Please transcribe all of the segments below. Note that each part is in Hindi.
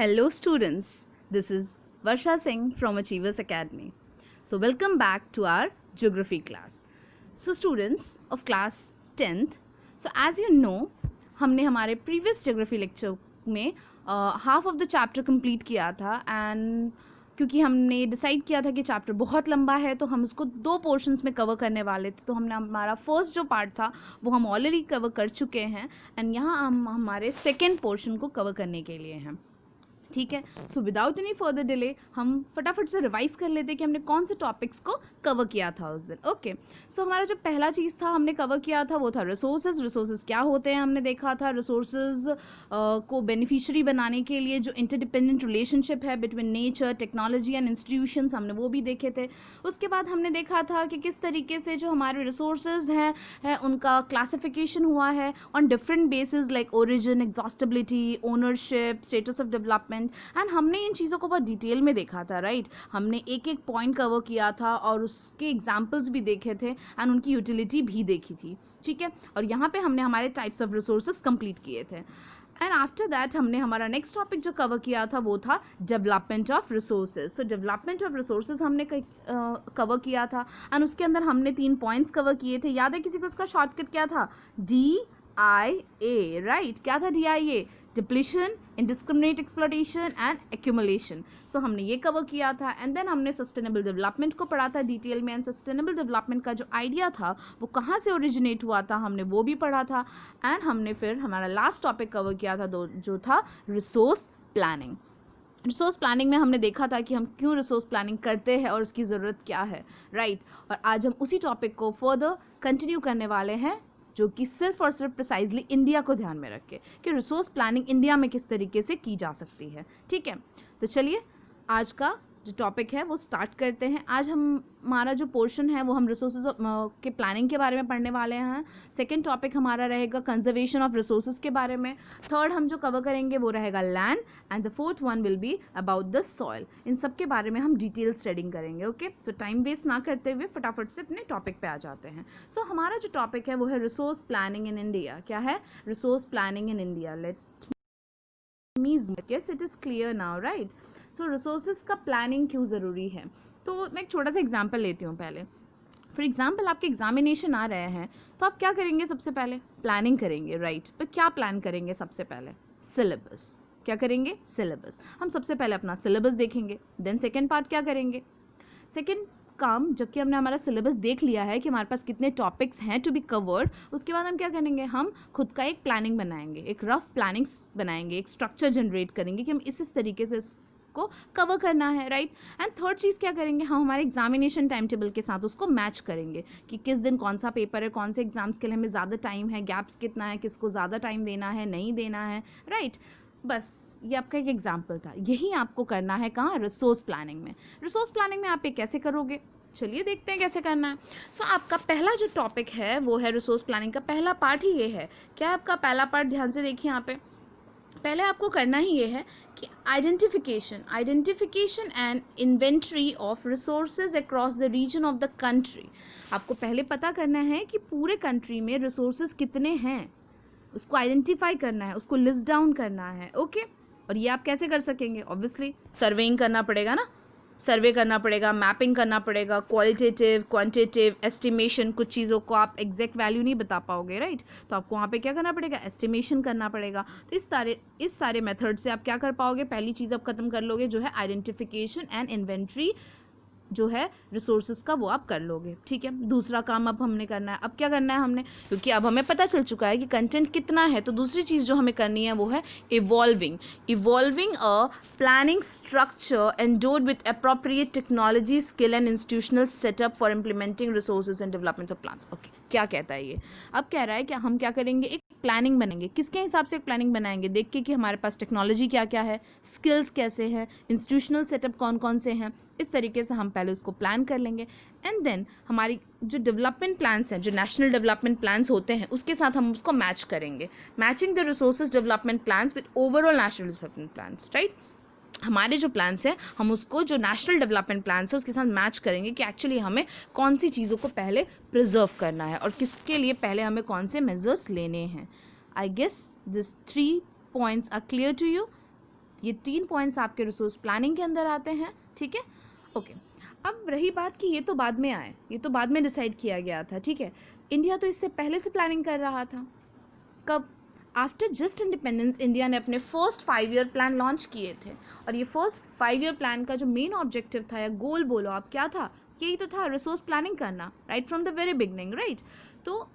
Hello students, this is Varsha Singh from Achievers Academy. So welcome back to our geography class. So students of class 10th, so as you know, हमने हमारे previous geography lecture में half of the chapter complete किया था and क्योंकि हमने डिसाइड किया था कि चैप्टर बहुत लंबा है तो हम उसको दो पोर्शंस में कवर करने वाले थे, तो हमने हमारा फर्स्ट जो पार्ट था वो हम ऑलरेडी कवर कर चुके हैं एंड यहाँ हम हमारे सेकेंड पोर्शन को कवर करने के लिए हैं. ठीक है. So without any further delay हम फटाफट से रिवाइज कर लेते कि हमने कौन से टॉपिक्स को कवर किया था उस दिन. ओके. सो हमारा जो पहला चीज़ था हमने कवर किया था वो था रिसोर्सेज क्या होते हैं. हमने देखा था रिसोर्सेज को बेनिफिशियरी बनाने के लिए जो इंटरडिपेंडेंट रिलेशनशिप है between nature, technology and institutions, हमने वो भी देखे थे. उसके बाद हमने देखा था कि किस तरीके से जो हमारे रिसोर्सेज हैं उनका क्लासिफिकेशन हुआ है on different basis like origin, exhaustibility, ownership, status of development and हमने इन चीज़ों को बहुत डिटेल में देखा था. राइट. हमने एक एक पॉइंट कवर किया था और उसके एग्जाम्पल्स भी देखे थे एंड उनकी यूटिलिटी भी देखी थी. ठीक है. और यहाँ पे हमने हमारे टाइप्स ऑफ रिसोर्सेज कंप्लीट किए थे एंड आफ्टर दैट हमने हमारा नेक्स्ट टॉपिक जो कवर किया था वो था development of resources. So development of resources हमने कवर किया था एंड उसके अंदर हमने 3 पॉइंट्स कवर किए थे. याद है किसी को उसका शॉर्टकट क्या था? DIA. राइट. क्या था DIA? Depletion, indiscriminate exploitation and accumulation. So हमने ये कवर किया था एंड देन हमने सस्टेनेबल डेवलपमेंट को पढ़ा था डिटेल में एंड सस्टेनेबल डेवलपमेंट का जो आइडिया था वो कहाँ से ओरिजिनेट हुआ था हमने वो भी पढ़ा था एंड हमने फिर हमारा लास्ट टॉपिक कवर किया था जो था रिसोर्स प्लानिंग. रिसोर्स प्लानिंग में हमने देखा था कि हम क्यों रिसोर्स प्लानिंग करते हैं और उसकी ज़रूरत क्या है. राइट. और आज हम उसी टॉपिक को फर्दर कंटिन्यू करने वाले हैं जो कि सिर्फ और सिर्फ प्रिसाइजली इंडिया को ध्यान में रख के कि रिसोर्स प्लानिंग इंडिया में किस तरीके से की जा सकती है. ठीक है. तो चलिए आज का जो टॉपिक है वो स्टार्ट करते हैं. आज हमारा जो पोर्शन है वो हम रिसोर्सेज के प्लानिंग के बारे में पढ़ने वाले हैं. सेकंड टॉपिक हमारा रहेगा कंजर्वेशन ऑफ रिसोर्सेज के बारे में. थर्ड हम जो कवर करेंगे वो रहेगा land and the fourth one will be about the soil. इन सब के बारे में हम डिटेल स्टडिंग करेंगे. ओके. सो टाइम वेस्ट ना करते हुए फटाफट से अपने टॉपिक पे आ जाते हैं. सो हमारा जो टॉपिक है वो है रिसोर्स प्लानिंग इन इंडिया. क्या है? Resource planning in India. Let me yes it is clear now. Right. So resources का प्लानिंग क्यों ज़रूरी है? तो मैं एक छोटा सा एग्जांपल लेती हूँ पहले. फॉर एग्जांपल आपके एग्जामिनेशन आ रहे हैं तो आप क्या करेंगे? सबसे पहले प्लानिंग करेंगे. राइट. पर क्या प्लान करेंगे? सबसे पहले सिलेबस. क्या करेंगे? सिलेबस. हम सबसे पहले अपना सिलेबस देखेंगे. देन सेकेंड पार्ट क्या करेंगे? सेकेंड काम जबकि हमने हमारा सिलेबस देख लिया है कि हमारे पास कितने टॉपिक्स हैं टू बी कवर्ड, उसके बाद हम क्या करेंगे? हम खुद का एक प्लानिंग बनाएंगे, एक रफ प्लानिंग बनाएंगे, एक स्ट्रक्चर जनरेट करेंगे कि हम इस तरीके से को कवर करना है. राइट. एंड थर्ड चीज़ क्या करेंगे? हम हमारे एग्जामिनेशन टाइम टेबल के साथ उसको मैच करेंगे कि किस दिन कौन सा पेपर है, कौन से एग्जाम्स के लिए हमें ज़्यादा टाइम है, गैप्स कितना है, किसको ज़्यादा टाइम देना है, नहीं देना है. राइट. बस ये आपका एक एग्जाम्पल था. यही आपको करना है कहाँ? रिसोर्स प्लानिंग में. रिसोर्स प्लानिंग में आप ये कैसे करोगे? चलिए देखते हैं कैसे करना है. सो आपका पहला जो टॉपिक है वो है रिसोर्स प्लानिंग का पहला पार्ट ही ये है. क्या है आपका पहला पार्ट? ध्यान से देखिए यहाँ पे. पहले आपको करना ही ये है कि identification and inventory of resources across the region of the country. आपको पहले पता करना है कि पूरे कंट्री में रिसोर्सेज कितने हैं, उसको आइडेंटिफाई करना है, उसको लिस्ट डाउन करना है. ओके. और ये आप कैसे कर सकेंगे? ऑब्वियसली सर्वेइंग करना पड़ेगा ना. सर्वे करना पड़ेगा, मैपिंग करना पड़ेगा, क्वालिटेटिव, क्वांटिटेटिव एस्टिमेशन. कुछ चीज़ों को आप एग्जैक्ट वैल्यू नहीं बता पाओगे. राइट. तो आपको वहाँ पे क्या करना पड़ेगा? एस्टिमेशन करना पड़ेगा. तो इस सारे मेथड से आप क्या कर पाओगे? पहली चीज़ आप खत्म कर लोगे जो है आइडेंटिफिकेशन एंड इन्वेंट्री जो है रिसोर्सेज का, वो आप कर लोगे. ठीक है. दूसरा काम अब हमने करना है. अब क्या करना है हमने? क्योंकि अब हमें पता चल चुका है कि कंटेंट कितना है, तो दूसरी चीज़ जो हमें करनी है वो है evolving a planning structure endowed with appropriate technology, skill and institutional setup for implementing resources and development of plans. Okay. क्या कहता है ये? अब कह रहा है कि हम क्या करेंगे? एक प्लानिंग बनेंगे. किसके हिसाब से एक प्लानिंग बनाएंगे? देख के कि हमारे पास टेक्नोलॉजी क्या क्या है, स्किल्स कैसे हैं, इंस्टीट्यूशनल सेटअप कौन कौन से हैं. इस तरीके से हम पहले उसको प्लान कर लेंगे एंड देन हमारी जो डेवलपमेंट प्लान्स हैं, जो नेशनल डेवलपमेंट प्लान्स होते हैं, उसके साथ हम उसको मैच करेंगे. Matching the resources development plans with overall national development plans. Right. हमारे जो प्लान्स हैं हम उसको जो नेशनल डेवलपमेंट प्लान्स है उसके साथ मैच करेंगे कि एक्चुअली हमें कौन सी चीज़ों को पहले प्रिजर्व करना है और किसके लिए पहले हमें कौन से मेजर्स लेने हैं. I guess this 3 points are clear to you. ये 3 पॉइंट्स आपके रिसोर्स प्लानिंग के अंदर आते हैं, ठीक है। ओके, अब रही बात कि ये तो बाद में आए, ये तो बाद में डिसाइड किया गया था, ठीक है। इंडिया तो इससे पहले से प्लानिंग कर रहा था। कब? आफ्टर जस्ट इंडिपेंडेंस इंडिया ने अपने फर्स्ट 5 ईयर प्लान लॉन्च किए थे, और ये फर्स्ट 5 ईयर प्लान का जो मेन ऑब्जेक्टिव था या गोल बोलो आप क्या था, यही तो था रिसोर्स प्लानिंग करना, right from the very beginning, right. तो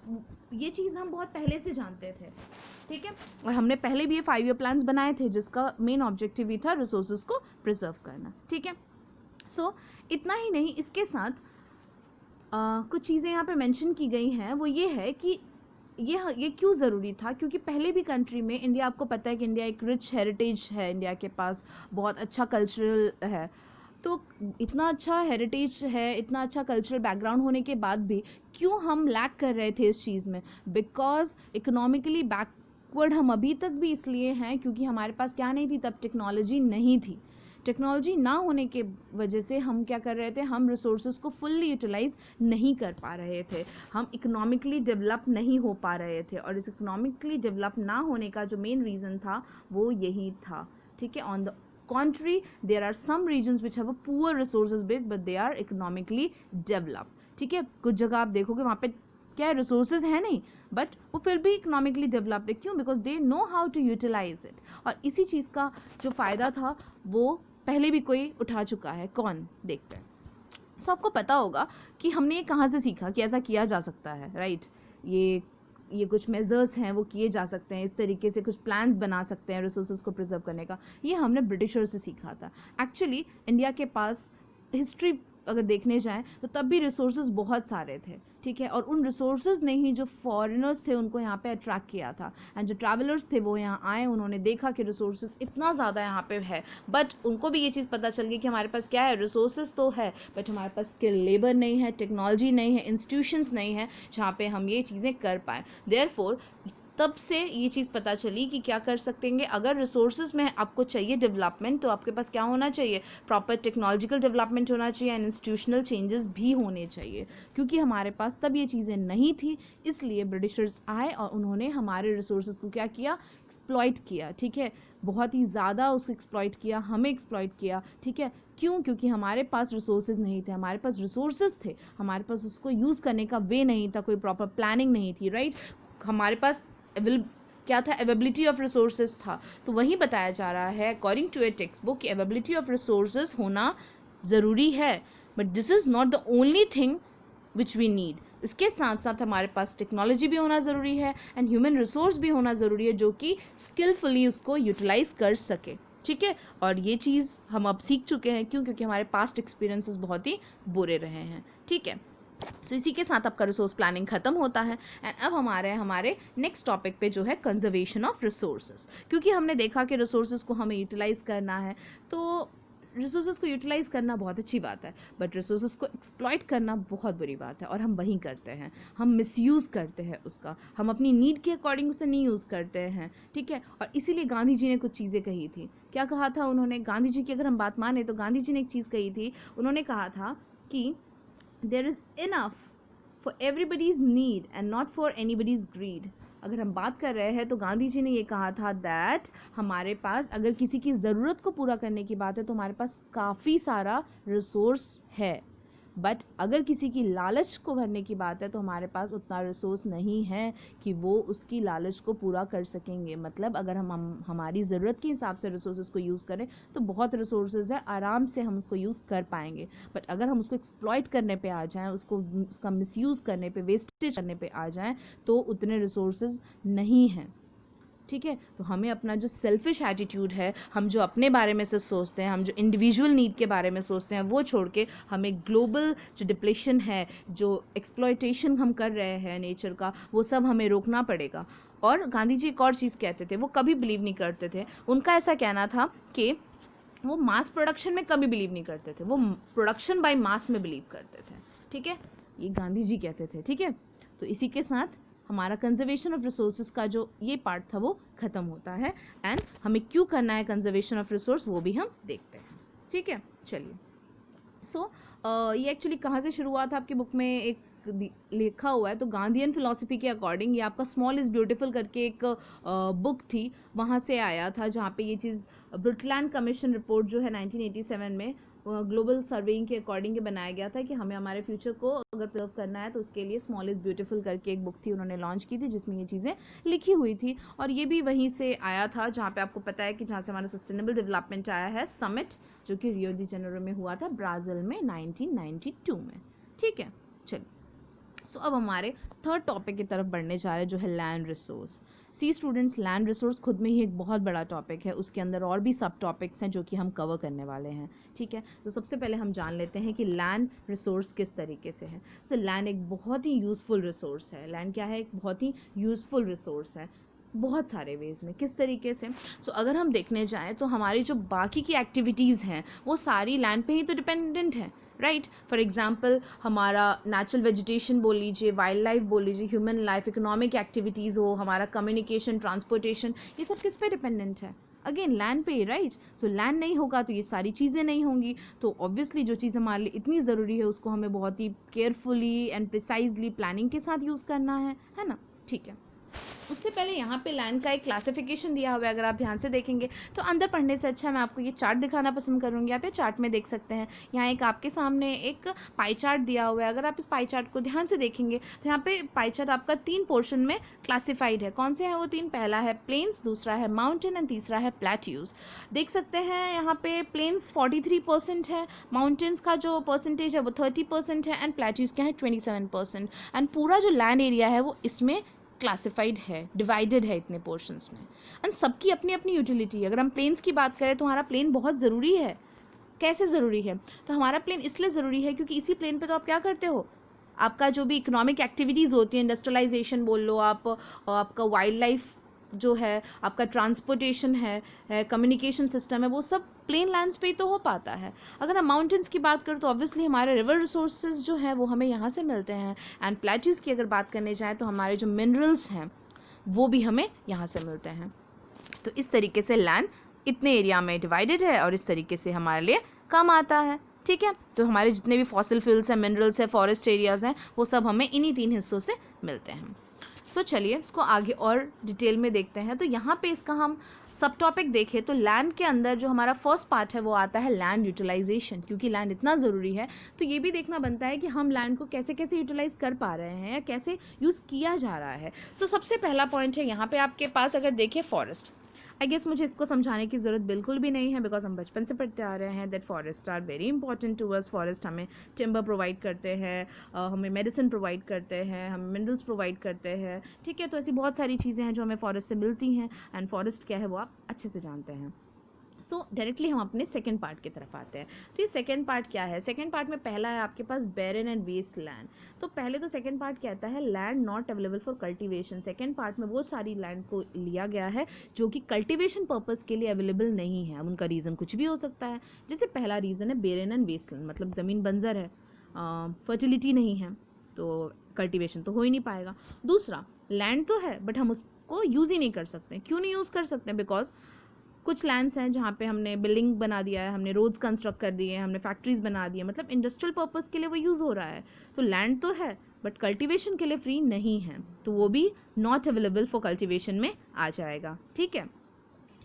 ये चीज़ हम बहुत पहले से जानते थे, ठीक है, और हमने पहले भी ये 5 ईयर प्लान्स बनाए थे जिसका मेन ऑब्जेक्टिव ही था रिसोर्सेज को प्रिजर्व करना, ठीक है। सो इतना ही नहीं, इसके साथ कुछ चीज़ें यहाँ पे मेंशन की गई हैं, वो ये है कि ये क्यों ज़रूरी था, क्योंकि पहले भी कंट्री में, इंडिया आपको पता है कि इंडिया एक रिच हेरिटेज है, इंडिया के पास बहुत अच्छा कल्चरल है, तो इतना अच्छा हेरिटेज है, इतना अच्छा कल्चरल बैकग्राउंड होने के बाद भी क्यों हम लैक कर रहे थे इस चीज़ में, बिकॉज इकोनॉमिकली बैकवर्ड हम अभी तक भी इसलिए हैं क्योंकि हमारे पास क्या नहीं थी, तब टेक्नोलॉजी नहीं थी। टेक्नोलॉजी ना होने के वजह से हम क्या कर रहे थे, हम रिसोर्सेज को फुल्ली यूटिलाइज नहीं कर पा रहे थे, हम इकोनॉमिकली डेवलप नहीं हो पा रहे थे, और इस इकोनॉमिकली डेवलप ना होने का जो मेन रीज़न था वो यही था, ठीक है। On the contrary, there are some regions which have a poor resources base but they are economically developed, ठीक है। कुछ जगह आप देखोगे वहाँ पे क्या रिसोर्सेज है नहीं, बट वो फिर भी इकोनॉमिकली डेवलप्ड है, क्यों? Because they know how to utilise it, और इसी चीज़ का जो फ़ायदा था वो पहले भी कोई उठा चुका है, कौन? देखते हैं। सो आपको पता होगा कि हमने ये कहाँ से सीखा कि ऐसा किया जा सकता है, राइट। ये कुछ मेजर्स हैं वो किए जा सकते हैं, इस तरीके से कुछ प्लान्स बना सकते हैं रिसोर्सेज को प्रिजर्व करने का, ये हमने ब्रिटिशर से सीखा था। एक्चुअली इंडिया के पास हिस्ट्री अगर देखने जाएं तो तब भी रिसोर्सेज बहुत सारे थे, ठीक है, और उन रिसोर्सेज ने ही जो फॉरेनर्स थे उनको यहाँ पे अट्रैक्ट किया था, एंड जो ट्रैवलर्स थे वो यहाँ आए, उन्होंने देखा कि रिसोर्सेज इतना ज़्यादा यहाँ पे है, बट उनको भी ये चीज़ पता चल गई कि हमारे पास क्या है, रिसोर्सेज तो है बट हमारे पास स्किल लेबर नहीं है, टेक्नोलॉजी नहीं है, इंस्टीट्यूशंस नहीं है जहाँ पे हम ये चीज़ें कर पाएँ। देयरफॉर तब से ये चीज़ पता चली कि क्या कर सकते हैं, अगर रिसोर्सेज में आपको चाहिए डेवलपमेंट तो आपके पास क्या होना चाहिए, प्रॉपर टेक्नोलॉजिकल डेवलपमेंट होना चाहिए एंड इंस्टीट्यूशनल चेंजेस भी होने चाहिए, क्योंकि हमारे पास तब ये चीज़ें नहीं थी, इसलिए ब्रिटिशर्स आए और उन्होंने हमारे रिसोर्सेज को क्या किया, एक्सप्लॉइट किया, ठीक है, बहुत ही ज़्यादा उसको एक्सप्लॉइट किया, हमें एक्सप्लॉइट किया, ठीक है। क्यों? क्योंकि हमारे पास रिसोर्सेज नहीं थे, हमारे पास रिसोर्सेज थे, हमारे पास उसको यूज़ करने का वे नहीं था, कोई प्रॉपर प्लानिंग नहीं थी, राइट। हमारे पास क्या था, अवेबिलिटी ऑफ रिसोर्सेज था, तो वही बताया जा रहा है according to a textbook कि अवेबिलिटी ऑफ रिसोर्सेज होना ज़रूरी है, but this is not the only thing which we need. इसके साथ साथ हमारे पास टेक्नोलॉजी भी होना ज़रूरी है एंड ह्यूमन रिसोर्स भी होना ज़रूरी है जो कि स्किलफुली उसको यूटिलाइज कर सके, ठीक है। और ये चीज़ हम अब सीख चुके हैं, क्यों? क्योंकि हमारे पास्ट एक्सपीरियंसेस बहुत ही बुरे रहे हैं, ठीक है। सो इसी के साथ आपका रिसोर्स प्लानिंग खत्म होता है, एंड अब हमारे नेक्स्ट टॉपिक पे जो है कंजर्वेशन ऑफ रिसोर्सेज, क्योंकि हमने देखा कि रिसोर्सेज को हमें यूटिलाइज करना है, तो रिसोर्सेज को यूटिलाइज करना बहुत अच्छी बात है, बट रिसोर्सेज को एक्सप्लॉइट करना बहुत बुरी बात है, और हम वही करते हैं, हम मिसयूज़ करते हैं उसका, हम अपनी नीड के अकॉर्डिंग उसे नहीं यूज़ करते हैं, ठीक है। और इसीलिए गांधी जी ने कुछ चीज़ें कही थी, क्या कहा था उन्होंने, गांधी जी की अगर हम बात माने तो गांधी जी ने एक चीज़ कही थी, उन्होंने कहा था कि there is enough for everybody's need and not for anybody's greed। अगर हम बात कर रहे हैं तो गांधी जी ने ये कहा था दैट हमारे पास अगर किसी की ज़रूरत को पूरा करने की बात है तो हमारे पास काफ़ी सारा रिसोर्स है, बट अगर किसी की लालच को भरने की बात है तो हमारे पास उतना रिसोर्स नहीं है कि वो उसकी लालच को पूरा कर सकेंगे। मतलब अगर हम हमारी ज़रूरत के हिसाब से रिसोर्सेज को यूज़ करें तो बहुत रिसोर्सेज है, आराम से हम उसको यूज़ कर पाएंगे, बट अगर हम उसको एक्सप्लॉइट करने पे आ जाएं, उसका मिसयूज़ करने पे, वेस्टेज करने पे आ जाएं, तो उतने रिसोर्सेज नहीं हैं, ठीक है। तो हमें अपना जो सेल्फिश एटीट्यूड है, हम जो अपने बारे में से सोचते हैं, हम जो इंडिविजुअल नीड के बारे में सोचते हैं, वो छोड़ के हमें ग्लोबल जो डिप्लेशन है, जो एक्सप्लॉयटेशन हम कर रहे हैं नेचर का, वो सब हमें रोकना पड़ेगा। और गांधी जी एक और चीज़ कहते थे, वो कभी बिलीव नहीं करते थे, उनका ऐसा कहना था कि वो मास प्रोडक्शन में कभी बिलीव नहीं करते थे, वो प्रोडक्शन बाय मास में बिलीव करते थे, ठीक है, ये गांधी जी कहते थे, ठीक है। तो इसी के साथ हमारा कंजर्वेशन ऑफ रिसोर्सेज का जो ये पार्ट था वो ख़त्म होता है, एंड हमें क्यों करना है कंजर्वेशन ऑफ रिसोर्स वो भी हम देखते हैं, ठीक है। चलिए, सो ये एक्चुअली कहाँ से शुरू हुआ था, आपकी बुक में एक लिखा हुआ है, तो गांधीयन फिलॉसफी के अकॉर्डिंग ये आपका स्मॉल इज़ ब्यूटीफुल करके एक बुक थी, वहाँ से आया था, जहाँ पे ये चीज़ ब्रुटलैंड कमीशन रिपोर्ट जो है 1987 में ग्लोबल सर्वेइंग के अकॉर्डिंग बनाया गया था कि हमें हमारे फ्यूचर को अगर प्रिजर्व करना है तो उसके लिए स्मॉल इज ब्यूटीफुल करके एक बुक थी, उन्होंने लॉन्च की थी जिसमें ये चीज़ें लिखी हुई थी। और ये भी वहीं से आया था जहाँ पे आपको पता है कि जहाँ से हमारा सस्टेनेबल डेवलपमेंट आया है, समिट, जो कि रियो डी जेनेरो में हुआ था ब्राज़ील में 1992 में। ठीक है, चलिए सो अब हमारे थर्ड टॉपिक की तरफ बढ़ने जा रहे हैं जो है लैंड रिसोर्स। सी स्टूडेंट्स, लैंड रिसोर्स खुद में ही एक बहुत बड़ा टॉपिक है, उसके अंदर और भी सब टॉपिक्स हैं जो कि हम कवर करने वाले हैं। ठीक है, तो सबसे पहले हम जान लेते हैं कि लैंड रिसोर्स किस तरीके से है। सो लैंड एक बहुत ही यूज़फुल रिसोर्स है। लैंड क्या है? एक बहुत ही यूज़फुल रिसोर्स है बहुत सारे वेज में। किस तरीके से? सो अगर हम देखने जाएँ तो हमारी जो बाकी की एक्टिविटीज़ हैं वो सारी लैंड पे ही तो डिपेंडेंट है, राइट। फॉर एग्जाम्पल हमारा नेचुरल वेजिटेशन बोल लीजिए, वाइल्ड लाइफ बोल लीजिए, ह्यूमन लाइफ, इकोनॉमिक एक्टिविटीज़ हो, हमारा कम्युनिकेशन, ट्रांसपोर्टेशन, ये सब किस पे डिपेंडेंट है? अगेन लैंड पे, राइट। सो लैंड नहीं होगा तो ये सारी चीज़ें नहीं होंगी। तो ऑब्वियसली जो चीज़ हमारे लिए इतनी ज़रूरी है उसको हमें बहुत ही केयरफुली एंड प्रिसाइजली प्लानिंग के साथ यूज़ करना है ना। ठीक है, उससे पहले यहाँ पे लैंड का एक क्लासिफिकेशन दिया हुआ है, अगर आप ध्यान से देखेंगे तो अंदर पढ़ने से अच्छा मैं आपको ये चार्ट दिखाना पसंद करूँगी। आप ये चार्ट में देख सकते हैं, यहाँ एक आपके सामने एक पाई चार्ट दिया हुआ है। अगर आप इस पाई चार्ट को ध्यान से देखेंगे तो यहाँ पे पाई चार्ट आपका 3 पोर्शन में क्लासिफाइड है। कौन से हैं वो 3? पहला है प्लेन्स, दूसरा है माउंटेन एंड तीसरा है प्लेट्यूज। देख सकते हैं यहाँ पे प्लेन्स 43% है, माउंटेन्स का जो परसेंटेज है वो 30% है, एंड प्लेट्यूज क्या है 27%। एंड पूरा जो लैंड एरिया है वो इसमें क्लासिफाइड है, डिवाइडेड है इतने पोर्शंस में, एंड सबकी अपनी अपनी यूटिलिटी है। अगर हम प्लेन्स की बात करें तो हमारा प्लेन बहुत ज़रूरी है। कैसे ज़रूरी है? तो हमारा प्लेन इसलिए ज़रूरी है क्योंकि इसी प्लेन पे तो आप क्या करते हो, आपका जो भी इकोनॉमिक एक्टिविटीज़ होती है, इंडस्ट्रियलाइजेशन बोल लो आप, आपका वाइल्ड लाइफ जो है, आपका ट्रांसपोर्टेशन है, कम्युनिकेशन सिस्टम है, वो सब प्लेन लैंड्स पे ही तो हो पाता है। अगर हम माउंटेन्स की बात करें तो ऑब्वियसली हमारे रिवर रिसोर्सेज जो हैं वो हमें यहाँ से मिलते हैं, एंड प्लेट्यूज़ की अगर बात करने जाए तो हमारे जो मिनरल्स हैं वो भी हमें यहाँ से मिलते हैं। तो इस तरीके से लैंड इतने एरिया में डिवाइडेड है और इस तरीके से हमारे लिए काम आता है। ठीक है, तो हमारे जितने भी फॉसिल फ्यूल्स हैं, मिनरल्स हैं, फॉरेस्ट एरियाज हैं, वो सब हमें इन्हीं 3 हिस्सों से मिलते हैं। सो चलिए इसको आगे और डिटेल में देखते हैं। तो यहाँ पे इसका हम सब टॉपिक देखें तो लैंड के अंदर जो हमारा फर्स्ट पार्ट है वो आता है लैंड यूटिलाइजेशन। क्योंकि लैंड इतना ज़रूरी है तो ये भी देखना बनता है कि हम लैंड को कैसे कैसे यूटिलाइज कर पा रहे हैं या कैसे यूज़ किया जा रहा है। सो सबसे पहला पॉइंट है यहाँ पे आपके पास, अगर देखें फॉरेस्ट। आई गेस मुझे इसको समझाने की ज़रूरत बिल्कुल भी नहीं है, बिकॉज हम बचपन से पढ़ते आ रहे हैं that forest are very important to us. Forest हमें टिम्बर प्रोवाइड करते हैं, हमें मेडिसिन प्रोवाइड करते हैं, हमें मिनरल्स प्रोवाइड करते हैं। ठीक है, तो ऐसी बहुत सारी चीज़ें हैं जो हमें फॉरेस्ट से मिलती हैं, एंड फॉरेस्ट क्या है वो आप अच्छे से जानते हैं। सो डायरेक्टली हम अपने सेकेंड पार्ट की तरफ आते हैं। तो ये सेकेंड पार्ट क्या है? सेकेंड पार्ट में पहला है आपके पास बैरन एंड वेस्ट लैंड। तो पहले तो सेकेंड पार्ट कहता है land not available for cultivation. Second part में वो सारी लैंड को लिया गया है जो कि कल्टीवेशन पर्पज़ के लिए अवेलेबल नहीं है। अब उनका रीज़न कुछ भी हो सकता है। जैसे पहला रीज़न है बैरन एंड वेस्ट लैंड, मतलब ज़मीन बंजर है, फर्टिलिटी नहीं है, तो कल्टीवेशन तो हो ही नहीं पाएगा। दूसरा, लैंड तो है बट हम उसको यूज़ ही नहीं कर सकते। क्यों नहीं यूज़ कर सकते? बिकॉज कुछ लैंड्स हैं जहाँ पे हमने बिल्डिंग बना दिया है, हमने रोड्स कंस्ट्रक्ट कर दिए हैं, हमने फैक्ट्रीज बना दी है, मतलब इंडस्ट्रियल पर्पज़ के लिए वो यूज़ हो रहा है। तो लैंड तो है बट कल्टीवेशन के लिए फ्री नहीं है, तो वो भी नॉट अवेलेबल फॉर कल्टीवेशन में आ जाएगा। ठीक है,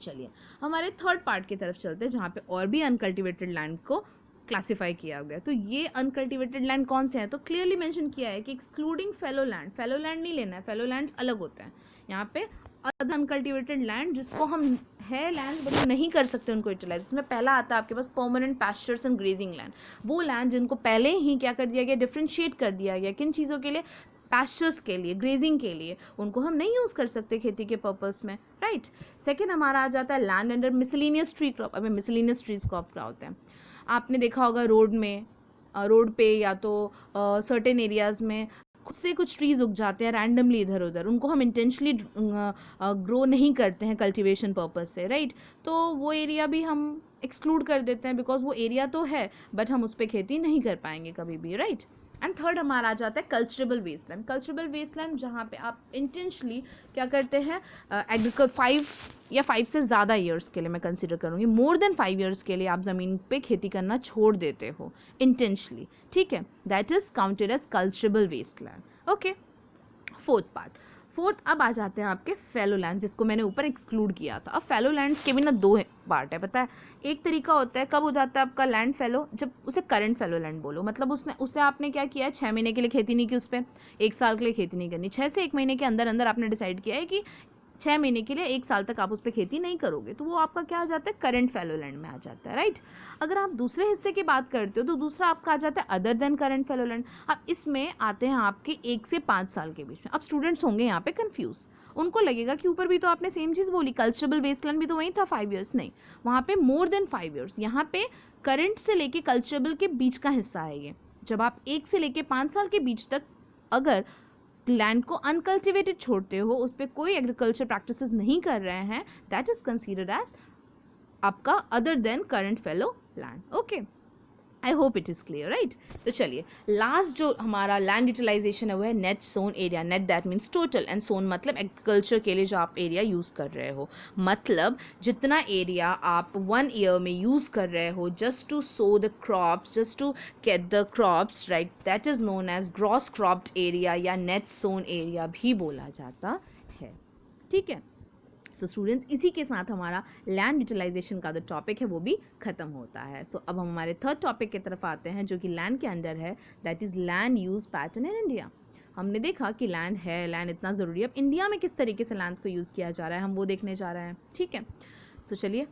चलिए हमारे थर्ड पार्ट की तरफ चलते हैं जहाँ पे और भी अनकल्टिवेटेड लैंड को क्लासिफाई किया गया। तो ये अनकल्टिवेटेड लैंड कौन से हैं? तो क्लियरली मेंशन किया है कि excluding fellow land. Fellow land नहीं लेना है, फेलो लैंड्स अलग होते हैं। यहाँ पे अदर अनकल्टिवेटेड लैंड जिसको हम है लैंड बट हम नहीं कर सकते उनको यूटिलाइज। उसमें पहला आता है आपके पास permanent pastures and grazing land. वो लैंड जिनको पहले ही क्या कर दिया गया, डिफ्रेंशिएट कर दिया गया। किन चीज़ों के लिए? पैस्चर्स के लिए, ग्रेजिंग के लिए। उनको हम नहीं यूज़ कर सकते खेती के पर्पस में, राइट। सेकेंड हमारा आ जाता है land under miscellaneous tree crop. अब मिसलेनियस ट्रीज क्रॉप क्या होते हैं? आपने देखा होगा रोड में, रोड पे या तो सर्टेन एरियाज़ में खुद से कुछ ट्रीज़ उग जाते हैं रैंडमली इधर उधर, उनको हम इंटेंशनली ग्रो नहीं करते हैं कल्टीवेशन पर्पस से, राइट। तो वो एरिया भी हम एक्सक्लूड कर देते हैं बिकॉज वो एरिया तो है बट हम उस पर खेती नहीं कर पाएंगे कभी भी, राइट। एंड थर्ड हमारा आ जाता है कल्चरेबल वेस्टलैंड। कल्चरेबल वेस्टलैंड जहाँ पे आप इंटेंशनली क्या करते हैं, एग्रीकल्चर 5 से ज़्यादा ईयर्स के लिए मैं कंसिडर करूँगी, मोर देन 5 ईयर्स के लिए आप ज़मीन पे खेती करना छोड़ देते हो इंटेंशनली। ठीक है, that is counted as culturable wasteland. Okay, fourth अब आ जाते हैं आपके फेलो लैंड जिसको मैंने ऊपर एक्सक्लूड किया था। अब फेलो लैंड्स के भी ना दो पार्ट है, पता है। एक तरीका होता है, कब हो जाता है आपका लैंड फेलो, जब उसे करंट फेलो लैंड बोलो, मतलब उससे आपने क्या किया है, 6 महीने के लिए खेती नहीं की उस पर, 1 साल के लिए खेती नहीं करनी, 6 से 1 महीने के अंदर अंदर आपने डिसाइड किया है कि 6 महीने के लिए 1 साल तक आप उस पर खेती नहीं करोगे, तो वो आपका क्या आ जाता है, करंट फेलो लैंड में आ जाता है, राइट। अगर आप दूसरे हिस्से की बात करते हो तो दूसरा आपका आ जाता है other than current fellow land. अब इसमें आते हैं आपके 1 से 5 साल के बीच में। अब स्टूडेंट्स होंगे यहाँ पे कंफ्यूज, उनको लगेगा कि ऊपर भी तो आपने सेम चीज़ बोली, कल्चरेबल वेस्टलैंड भी तो वही था 5 ईयर्स, नहीं, वहाँ पे मोर देन 5 ईयर्स, यहाँ पे करंट से लेके कल्चरेबल के बीच का हिस्सा है ये। जब आप 1 से लेके 5 साल के बीच तक अगर लैंड को अनकल्टिवेटेड छोड़ते हो, उस पर कोई एग्रीकल्चर प्रैक्टिसेस नहीं कर रहे हैं, दैट इज कंसीडर्ड एज आपका other than current fellow land. Okay, I hope it is clear, right. तो चलिए, लास्ट जो हमारा लैंड यूटिलाइजेशन है वो है net sown area. Net that means total, and sown मतलब एग्रीकल्चर के लिए जो आप एरिया यूज़ कर रहे हो, मतलब जितना एरिया आप 1 ईयर में यूज़ कर रहे हो just to sow the crops, just to get the crops, right, that is known as gross cropped area या नेट सोन एरिया भी बोला जाता है, ठीक है। सो स्टूडेंट्स, इसी के साथ हमारा लैंड यूटिलाइजेशन का जो टॉपिक है वो भी ख़त्म होता है। सो अब हम हमारे थर्ड टॉपिक की तरफ आते हैं जो कि लैंड के अंदर है, that is land use pattern in India. हमने देखा कि लैंड है, लैंड इतना ज़रूरी है, अब इंडिया में किस तरीके से लैंड्स को यूज़ किया जा रहा है हम वो देखने जा रहे हैं, ठीक है। सो चलिए,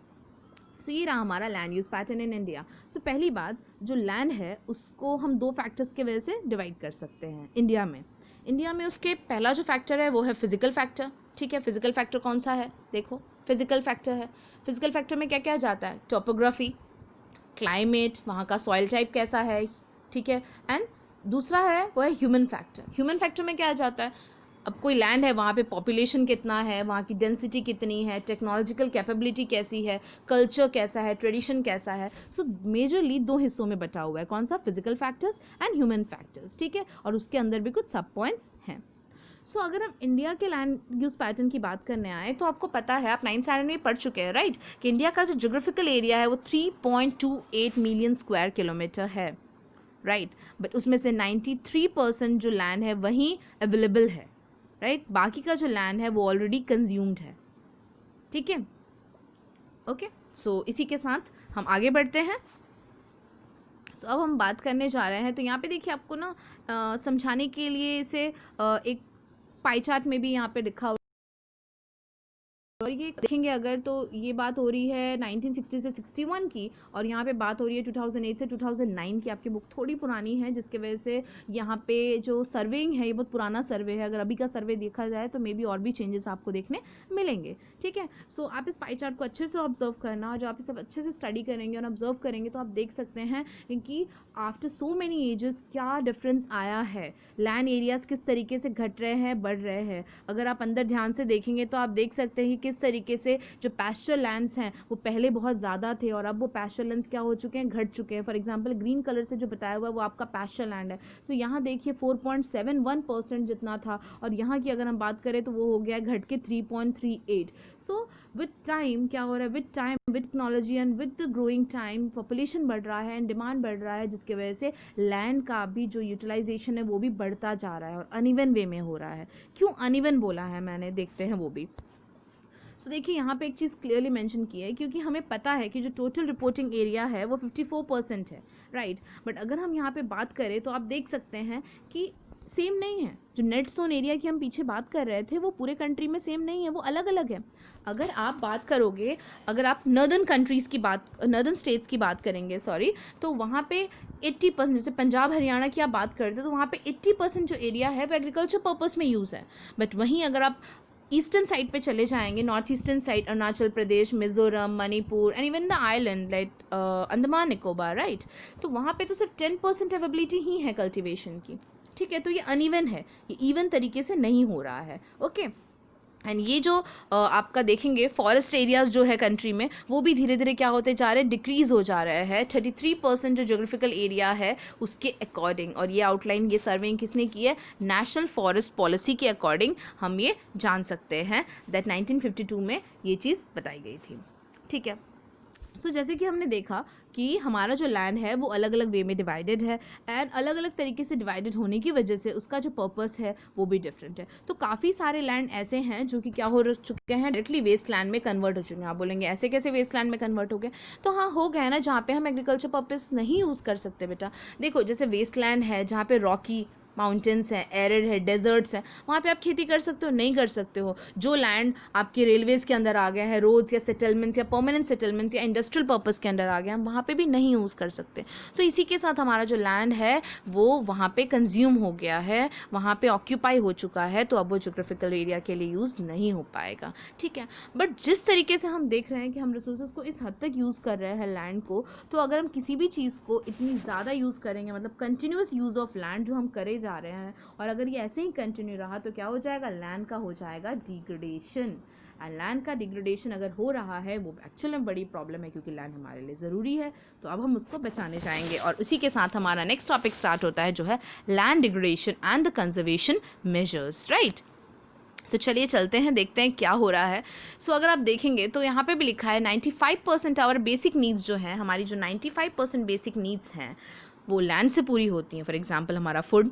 सो ये रहा हमारा land use pattern in India. So पहली बात, जो लैंड है उसको हम 2 फैक्टर्स के वजह से डिवाइड कर सकते हैं इंडिया में उसके पहला जो फैक्टर है वो है फिजिकल फैक्टर, ठीक है। फिजिकल फैक्टर कौन सा है, देखो, फिजिकल फैक्टर है, फिजिकल फैक्टर में क्या क्या जाता है, टोपोग्राफी, क्लाइमेट, वहाँ का सॉइल टाइप कैसा है, ठीक है। एंड दूसरा है वो है ह्यूमन फैक्टर। ह्यूमन फैक्टर में क्या जाता है, अब कोई लैंड है, वहाँ पे पॉपुलेशन कितना है, वहाँ की डेंसिटी कितनी है, टेक्नोलॉजिकल कैपेबिलिटी कैसी है, कल्चर कैसा है, ट्रेडिशन कैसा है। सो मेजरली 2 हिस्सों में बटा हुआ है, कौन सा, physical factors and human factors, ठीक है। और उसके अंदर भी कुछ सब पॉइंट्स हैं। सो अगर हम इंडिया के लैंड यूज़ पैटर्न की बात करने आए तो आपको पता है, आप 9th स्टैंडर्ड में पढ़ चुके हैं, राइट, कि इंडिया का जो जोग्राफिकल एरिया है वो 3.28 मिलियन स्क्वायर किलोमीटर है, राइट। बट उसमें से 93% जो लैंड है वहीं अवेलेबल है, राइट, बाकी का जो लैंड है वो ऑलरेडी कंज्यूम्ड है, ठीक है। ओके, सो इसी के साथ हम आगे बढ़ते हैं। सो अब हम बात करने जा रहे हैं, तो यहाँ पे देखिए आपको ना समझाने के लिए इसे एक पाई चार्ट में भी यहाँ पे लिखा हुआ, और ये देखेंगे अगर तो ये बात हो रही है 1960 से 61 की, और यहाँ पे बात हो रही है 2008 से 2009 की। आपकी बुक थोड़ी पुरानी है जिसके वजह से यहाँ पे जो सर्वेइंग है ये बहुत पुराना सर्वे है, अगर अभी का सर्वे देखा जाए तो मे बी और भी चेंजेस आपको देखने मिलेंगे, ठीक है। सो आप इस पाई चार्ट को अच्छे से ऑब्जर्व करना, और जब आप इसे अच्छे से स्टडी करेंगे और ऑब्जर्व करेंगे तो आप देख सकते हैं कि आफ्टर सो मैनी एजेस क्या डिफरेंस आया है, लैंड एरियाज किस तरीके से घट रहे हैं, बढ़ रहे हैं। अगर आप अंदर ध्यान से देखेंगे तो आप देख सकते हैं कि किस तरीके से जो पैस्चर लैंड्स हैं वो पहले बहुत ज़्यादा थे और अब वो पैस्चर लैंड्स क्या हो चुके हैं, घट चुके हैं। फॉर एग्जांपल ग्रीन कलर से जो बताया हुआ है वो आपका पैस्चर लैंड है। सो यहाँ देखिए 4.71% जितना था, और यहाँ की अगर हम बात करें तो वो हो गया घट के 3.38। सो विद टाइम क्या हो रहा है, with time, with technology and with the growing time population बढ़ रहा है एंड डिमांड बढ़ रहा है, जिसकी वजह से लैंड का भी जो यूटिलाइजेशन है वो भी बढ़ता जा रहा है और अनइवन वे में हो रहा है। क्यों अनइवन बोला है मैंने, देखते हैं वो भी। तो देखिए यहाँ पे एक चीज़ क्लियरली मेंशन की है, क्योंकि हमें पता है कि जो टोटल रिपोर्टिंग एरिया है वो 54% है, राइट। बट अगर हम यहाँ पे बात करें तो आप देख सकते हैं कि सेम नहीं है। जो नेट जोन एरिया की हम पीछे बात कर रहे थे वो पूरे कंट्री में सेम नहीं है, वो अलग अलग है। अगर आप बात करोगे, अगर आप नर्दर्न कंट्रीज़ की बात, नर्दर्न स्टेट्स की बात करेंगे, सॉरी, तो वहाँ पे 80%, जैसे पंजाब हरियाणा की आप बात करते हो तो वहाँ पे 80% जो एरिया है वो एग्रीकल्चर पर्पस में यूज़ है। बट वहीं अगर आप ईस्टर्न साइड पे चले जाएंगे, north eastern side, Arunachal Pradesh, Mizoram, Manipur and even the island like Andaman Nicobar, right, तो वहाँ पे तो सिर्फ 10% अवेबिलिटी ही है कल्टीवेशन की, ठीक है। तो ये अनइवन है, ये इवन तरीके से नहीं हो रहा है, ओके। एंड ये जो आपका देखेंगे फॉरेस्ट एरियाज जो है कंट्री में वो भी धीरे धीरे क्या होते जा रहे हैं, डिक्रीज़ हो जा रहा है। 33% जो जोग्राफिकल एरिया है उसके अकॉर्डिंग, और ये आउटलाइन, ये सर्वेइंग किसने की है, नेशनल फॉरेस्ट पॉलिसी के अकॉर्डिंग हम ये जान सकते हैं दैट 1952 में ये चीज़ बताई गई थी, ठीक है। जैसे कि हमने देखा कि हमारा जो लैंड है वो अलग अलग वे में डिवाइडेड है, एंड अलग अलग तरीके से डिवाइडेड होने की वजह से उसका जो पर्पस है वो भी डिफरेंट है। तो काफ़ी सारे लैंड ऐसे हैं जो कि क्या हो चुके हैं, डायरेक्टली वेस्ट लैंड में कन्वर्ट हो चुके हैं। आप बोलेंगे ऐसे कैसे वेस्ट लैंड में कन्वर्ट हो गए? तो हाँ, हो गया ना, जहाँ पे हम एग्रीकल्चर पर्पस नहीं यूज़ कर सकते बेटा। देखो जैसे वेस्ट लैंड है जहाँ पे रॉकी माउंटेन्स हैं, एरिड है, डेजर्ट्स हैं, वहाँ पे आप खेती कर सकते हो? नहीं कर सकते हो। जो लैंड आपके रेलवेज़ के अंदर आ गया है, रोड्स या सेटलमेंट्स या परमानेंट सेटलमेंट्स या इंडस्ट्रियल पर्पस के अंदर आ गया, हम वहाँ पे भी नहीं यूज़ कर सकते। तो इसी के साथ हमारा जो लैंड है वो वहाँ पे कंज्यूम हो गया है, वहाँ पे ऑक्यूपाई हो चुका है, तो अब वो जोग्राफिकल एरिया के लिए यूज़ नहीं हो पाएगा, ठीक है। बट जिस तरीके से हम देख रहे हैं कि हम रिसोर्सेज को इस हद तक यूज़ कर रहे हैं लैंड को, तो अगर हम किसी भी चीज़ को इतनी ज़्यादा यूज़ करेंगे, मतलब कंटिन्यूस यूज़ ऑफ लैंड जो हम करे जा रहे हैं, और अगर ये ऐसे ही कंटिन्यू रहा तो क्या हो जाएगा, लैंड का हो जाएगा डिग्रेडेशन। एंड लैंड का डिग्रेडेशन अगर हो रहा है वो एक्चुअली में बड़ी प्रॉब्लम है, क्योंकि लैंड हमारे लिए ज़रूरी है, तो अब हम उसको बचाने जाएंगे। और उसी के साथ हमारा नेक्स्ट टॉपिक स्टार्ट होता है जो है land degradation and the conservation measures, right. तो चलिए चलते हैं, देखते हैं क्या हो रहा है। अगर आप देखेंगे तो यहाँ पे भी लिखा है 95% आवर बेसिक नीड्स जो हैं, हमारी जो 95% बेसिक नीड्स हैं वो लैंड से पूरी होती हैं। फॉर एग्जांपल हमारा फूड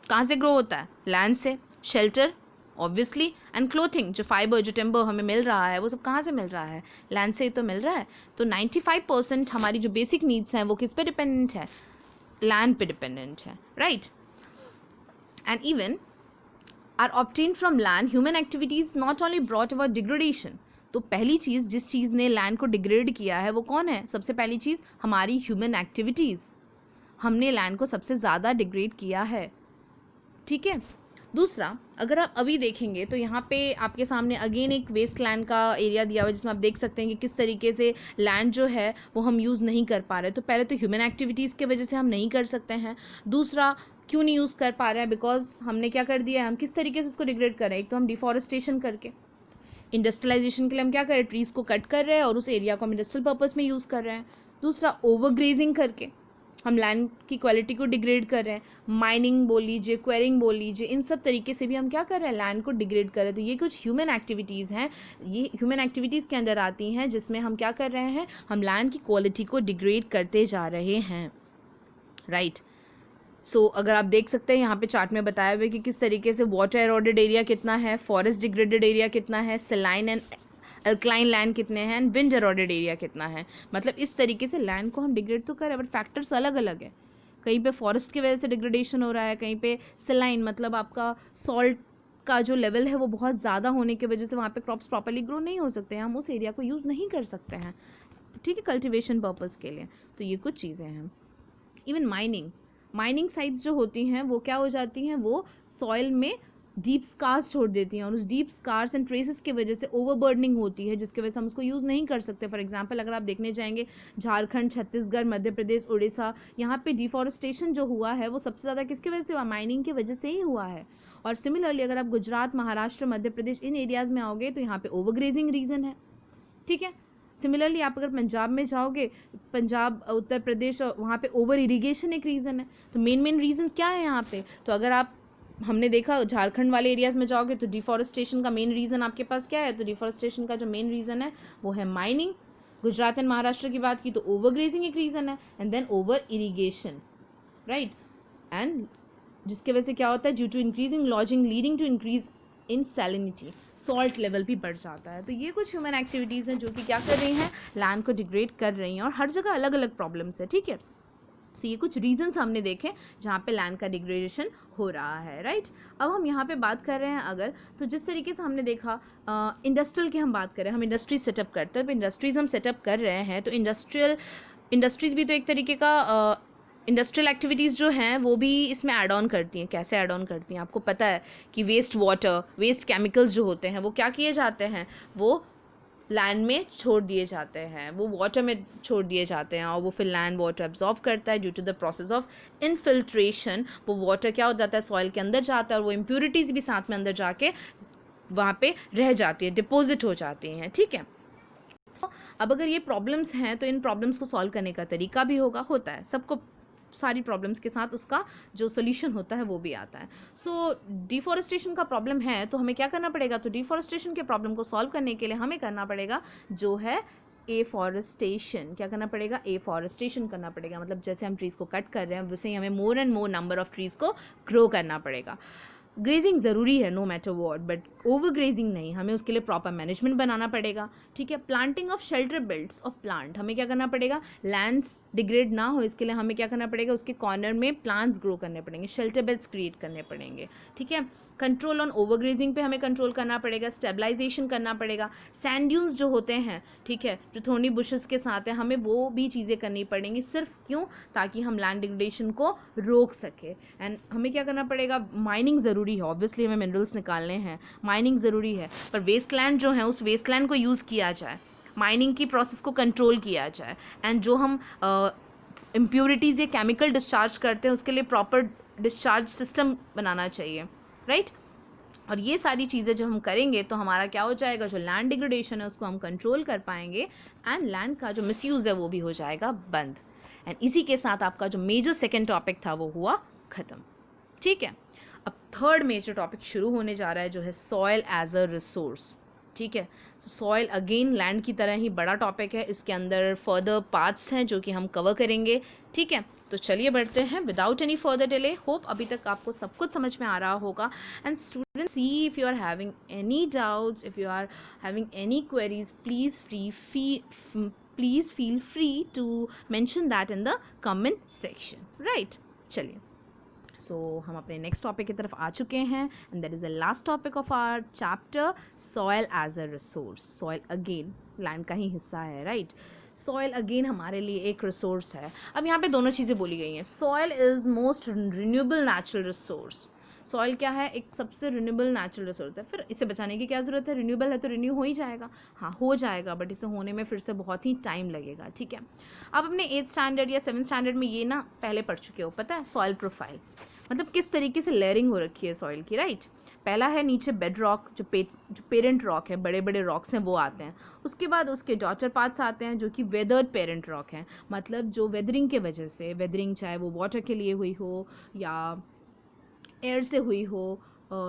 कहाँ से ग्रो होता है, लैंड से। शेल्टर ऑब्वियसली, एंड क्लोथिंग, जो फाइबर जो टिम्बर हमें मिल रहा है वो सब कहाँ से मिल रहा है, लैंड से ही तो मिल रहा है। तो 95% हमारी जो बेसिक नीड्स हैं वो किस पे डिपेंडेंट है, लैंड पे डिपेंडेंट है, right. And even are obtain from land, human activities not only brought about degradation. तो पहली चीज़ जिस चीज़ ने लैंड को डिग्रेड किया है वो कौन है, सबसे पहली चीज़ हमारी ह्यूमन एक्टिविटीज़, हमने लैंड को सबसे ज़्यादा डिग्रेड किया है, ठीक है। दूसरा, अगर आप अभी देखेंगे तो यहाँ पे आपके सामने अगेन एक वेस्ट लैंड का एरिया दिया हुआ है, जिसमें आप देख सकते हैं कि किस तरीके से लैंड जो है वो हम यूज़ नहीं कर पा रहे। तो पहले तो ह्यूमन एक्टिविटीज़ की वजह से हम नहीं कर सकते हैं। दूसरा, क्यों नहीं यूज़ कर पा रहे हैं, बिकॉज हमने क्या कर दिया है, हम किस तरीके से उसको डिग्रेड कर रहे हैं। एक तो हम डिफॉरेस्टेशन करके, इंडस्ट्रियलाइजेशन के लिए हम क्या कर रहे हैं, ट्रीज़ को कट कर रहे हैं और उस एरिया को हम इंडस्ट्रियल पर्पज़ में यूज़ कर रहे हैं। दूसरा, ओवरग्रेजिंग करके हम लैंड की क्वालिटी को डिग्रेड कर रहे हैं। माइनिंग बोल लीजिए, क्वेरिंग बोल लीजिए, इन सब तरीके से भी हम क्या कर रहे हैं, लैंड को डिग्रेड कर रहे हैं। तो ये कुछ ह्यूमन एक्टिविटीज़ हैं, ये ह्यूमन एक्टिविटीज़ के अंदर आती हैं, जिसमें हम क्या कर रहे हैं, हम लैंड की क्वालिटी को डिग्रेड करते जा रहे हैं, राइट। अगर आप देख सकते हैं यहाँ पे चार्ट में बताया हुआ है कि किस तरीके से वाटर एरोडेड एरिया कितना है, फॉरेस्ट डिग्रेडेड एरिया कितना है, सलाइन एंड अल्कलाइन लैंड कितने हैं, एंड विंड एरोडेड एरिया कितना है। मतलब इस तरीके से लैंड को हम डिग्रेड तो करें, बट फैक्टर्स अलग अलग है। कहीं पे फॉरेस्ट की वजह से डिग्रेडेशन हो रहा है, कहीं पे सलाइन मतलब आपका सॉल्ट का जो लेवल है वो बहुत ज़्यादा होने की वजह से वहाँ पे क्रॉप्स प्रॉपर्ली ग्रो नहीं हो सकते हैं, हम उस एरिया को यूज़ नहीं कर सकते हैं, ठीक है, कल्टिवेशन पर्पज़ के लिए। तो ये कुछ चीज़ें हैं। इवन माइनिंग साइट्स जो होती हैं वो क्या हो जाती हैं, वो सॉइल में डीप स्कार्स छोड़ देती हैं, और उस डीप स्कार्स एंड ट्रेसेस की वजह से ओवरबर्डनिंग होती है, जिसकी वजह से हम उसको यूज़ नहीं कर सकते। फॉर एग्जांपल अगर आप देखने जाएंगे झारखंड, छत्तीसगढ़, मध्य प्रदेश, उड़ीसा, यहाँ पे डिफॉरेस्टेशन जो हुआ है वो सबसे ज़्यादा किसकी वजह से हुआ, माइनिंग की वजह से ही हुआ है। और सिमिलरली अगर आप गुजरात, महाराष्ट्र, मध्य प्रदेश इन एरियाज़ में आओगे तो यहाँ पे ओवरग्रेजिंग रीज़न है, ठीक है। सिमिलरली आप अगर पंजाब में जाओगे, पंजाब, उत्तर प्रदेश, वहाँ पे ओवर इरिगेशन एक रीज़न है। तो मेन रीजंस क्या है यहाँ पे, तो अगर आप हमने देखा झारखंड वाले एरियाज़ में जाओगे तो डिफॉरेस्टेशन का मेन रीज़न आपके पास क्या है, तो डिफॉरेस्टेशन का जो मेन रीज़न है वो है माइनिंग। गुजरात एंड महाराष्ट्र की बात की तो ओवरग्रेजिंग एक रीज़न है, and then over irrigation, right. And जिसके वजह से क्या होता है, due to increasing logging leading to increase in salinity, salt level भी बढ़ जाता है। तो ये कुछ ह्यूमन एक्टिविटीज़ हैं जो कि क्या कर रही हैं, लैंड को डिग्रेड कर रही हैं, और हर जगह अलग अलग प्रॉब्लम्स है, ठीक है। ये कुछ रीजंस हमने देखे जहाँ पे लैंड का डिग्रेडेशन हो रहा है, राइट। अब हम यहाँ पे बात कर रहे हैं अगर, तो जिस तरीके से हमने देखा इंडस्ट्रियल की हम बात करें, हम इंडस्ट्रीज सेटअप करते हैं, तो इंडस्ट्रीज हम सेटअप कर रहे हैं, तो इंडस्ट्रीज भी तो एक तरीके का इंडस्ट्रियल एक्टिविटीज़ जो हैं वो भी इसमें ऐड ऑन करती हैं। कैसे ऐड ऑन करती हैं, आपको पता है कि वेस्ट वाटर, वेस्ट केमिकल्स जो होते हैं वो क्या किए जाते हैं, वो लैंड में छोड़ दिए जाते हैं, वो वाटर में छोड़ दिए जाते हैं, और वो फिर लैंड वाटर एब्जॉर्ब करता है due to the process of infiltration. वो वाटर क्या हो जाता है, सॉइल के अंदर जाता है, और वो इम्प्यूरिटीज़ भी साथ में अंदर जाके वहाँ पे रह जाती है, डिपॉजिट हो जाती हैं, ठीक है। अब अगर ये प्रॉब्लम्स हैं तो इन प्रॉब्लम्स को सॉल्व करने का तरीका भी होता है सबको, सारी प्रॉब्लम्स के साथ उसका जो सोल्यूशन होता है वो भी आता है। डिफॉरेस्टेशन का प्रॉब्लम है तो हमें क्या करना पड़ेगा, तो डिफॉरेस्टेशन के प्रॉब्लम को सॉल्व करने के लिए हमें करना पड़ेगा जो है एफॉरेस्टेशन, क्या करना पड़ेगा, एफॉरेस्टेशन करना पड़ेगा, मतलब जैसे हम ट्रीज़ को कट कर रहे हैं वैसे ही हमें more and more number of trees को ग्रो करना पड़ेगा। ग्रेजिंग ज़रूरी है no matter what, but over grazing नहीं, हमें उसके लिए प्रॉपर मैनेजमेंट बनाना पड़ेगा, ठीक है। Planting of shelter belts of plant, हमें क्या करना पड़ेगा, लैंड्स डिग्रेड ना हो इसके लिए हमें क्या करना पड़ेगा, उसके कॉर्नर में प्लांट्स ग्रो करने पड़ेंगे, शेल्टर बेल्ट्स क्रिएट करने पड़ेंगे, ठीक है। कंट्रोल ऑन ओवरग्रेजिंग पे हमें कंट्रोल करना पड़ेगा, स्टेबलाइजेशन करना पड़ेगा, सैंड ड्यून्स जो होते हैं, ठीक है, जो थोर्नी बुशेस के साथ हैं, हमें वो भी चीज़ें करनी पड़ेंगी, सिर्फ क्यों, ताकि हम लैंड डिग्रेडेशन को रोक सके। एंड हमें क्या करना पड़ेगा, माइनिंग ज़रूरी है, ऑब्वियसली हमें मिनरल्स निकालने हैं, माइनिंग ज़रूरी है, पर वेस्टलैंड जो है उस वेस्टलैंड को यूज़ किया जाए, माइनिंग की प्रोसेस को कंट्रोल किया जाए, एंड जो हम इम्प्योरिटीज़ या केमिकल डिस्चार्ज करते हैं उसके लिए प्रॉपर डिस्चार्ज सिस्टम बनाना चाहिए, राइट। और ये सारी चीज़ें जो हम करेंगे तो हमारा क्या हो जाएगा, जो लैंड डिग्रेडेशन है उसको हम कंट्रोल कर पाएंगे, एंड लैंड का जो मिसयूज़ है वो भी हो जाएगा बंद। एंड इसी के साथ आपका जो मेजर सेकेंड टॉपिक था वो हुआ ख़त्म, ठीक है। अब थर्ड मेजर टॉपिक शुरू होने जा रहा है जो है सॉयल एज अ रिसोर्स, ठीक है। सॉयल अगेन लैंड की तरह ही बड़ा टॉपिक है, इसके अंदर फर्दर पार्ट्स हैं जो कि हम कवर करेंगे, ठीक है। तो चलिए बढ़ते हैं without any further delay. Hope अभी तक आपको सब कुछ समझ में आ रहा होगा। And students, see if you are having any doubts, if you are having any queries, please feel free to mention that in the comment section, right. चलिए, सो हम अपने नेक्स्ट टॉपिक की तरफ आ चुके हैं, and that is the last topic of our chapter, soil as a resource. Soil again land का ही हिस्सा है, राइट। सॉयल अगेन हमारे लिए एक रिसोर्स है। अब यहाँ पे दोनों चीज़ें बोली गई हैं, soil is most renewable natural resource. Soil क्या है, एक सबसे रिन्यूएबल नेचुरल रिसोर्स है, फिर इसे बचाने की क्या ज़रूरत है, रिन्यूएबल है तो रिन्यू हो ही जाएगा, हाँ हो जाएगा, बट इसे होने में फिर से बहुत ही टाइम लगेगा, ठीक है। आप अपने 8th स्टैंडर्ड या 7th स्टैंडर्ड में ये ना पहले पढ़ चुके हो, पता है, सॉयल प्रोफाइल, मतलब किस तरीके से लेयरिंग हो रखी है सॉइल की, राइट। पहला है नीचे बेड रॉक, जो पेरेंट रॉक है, बड़े बड़े रॉक्स हैं वो आते हैं, उसके बाद उसके डॉटर पार्ट्स आते हैं जो कि वेदर्ड पेरेंट रॉक हैं, मतलब जो वेदरिंग के वजह से, वेदरिंग चाहे वो वाटर के लिए हुई हो या एयर से हुई हो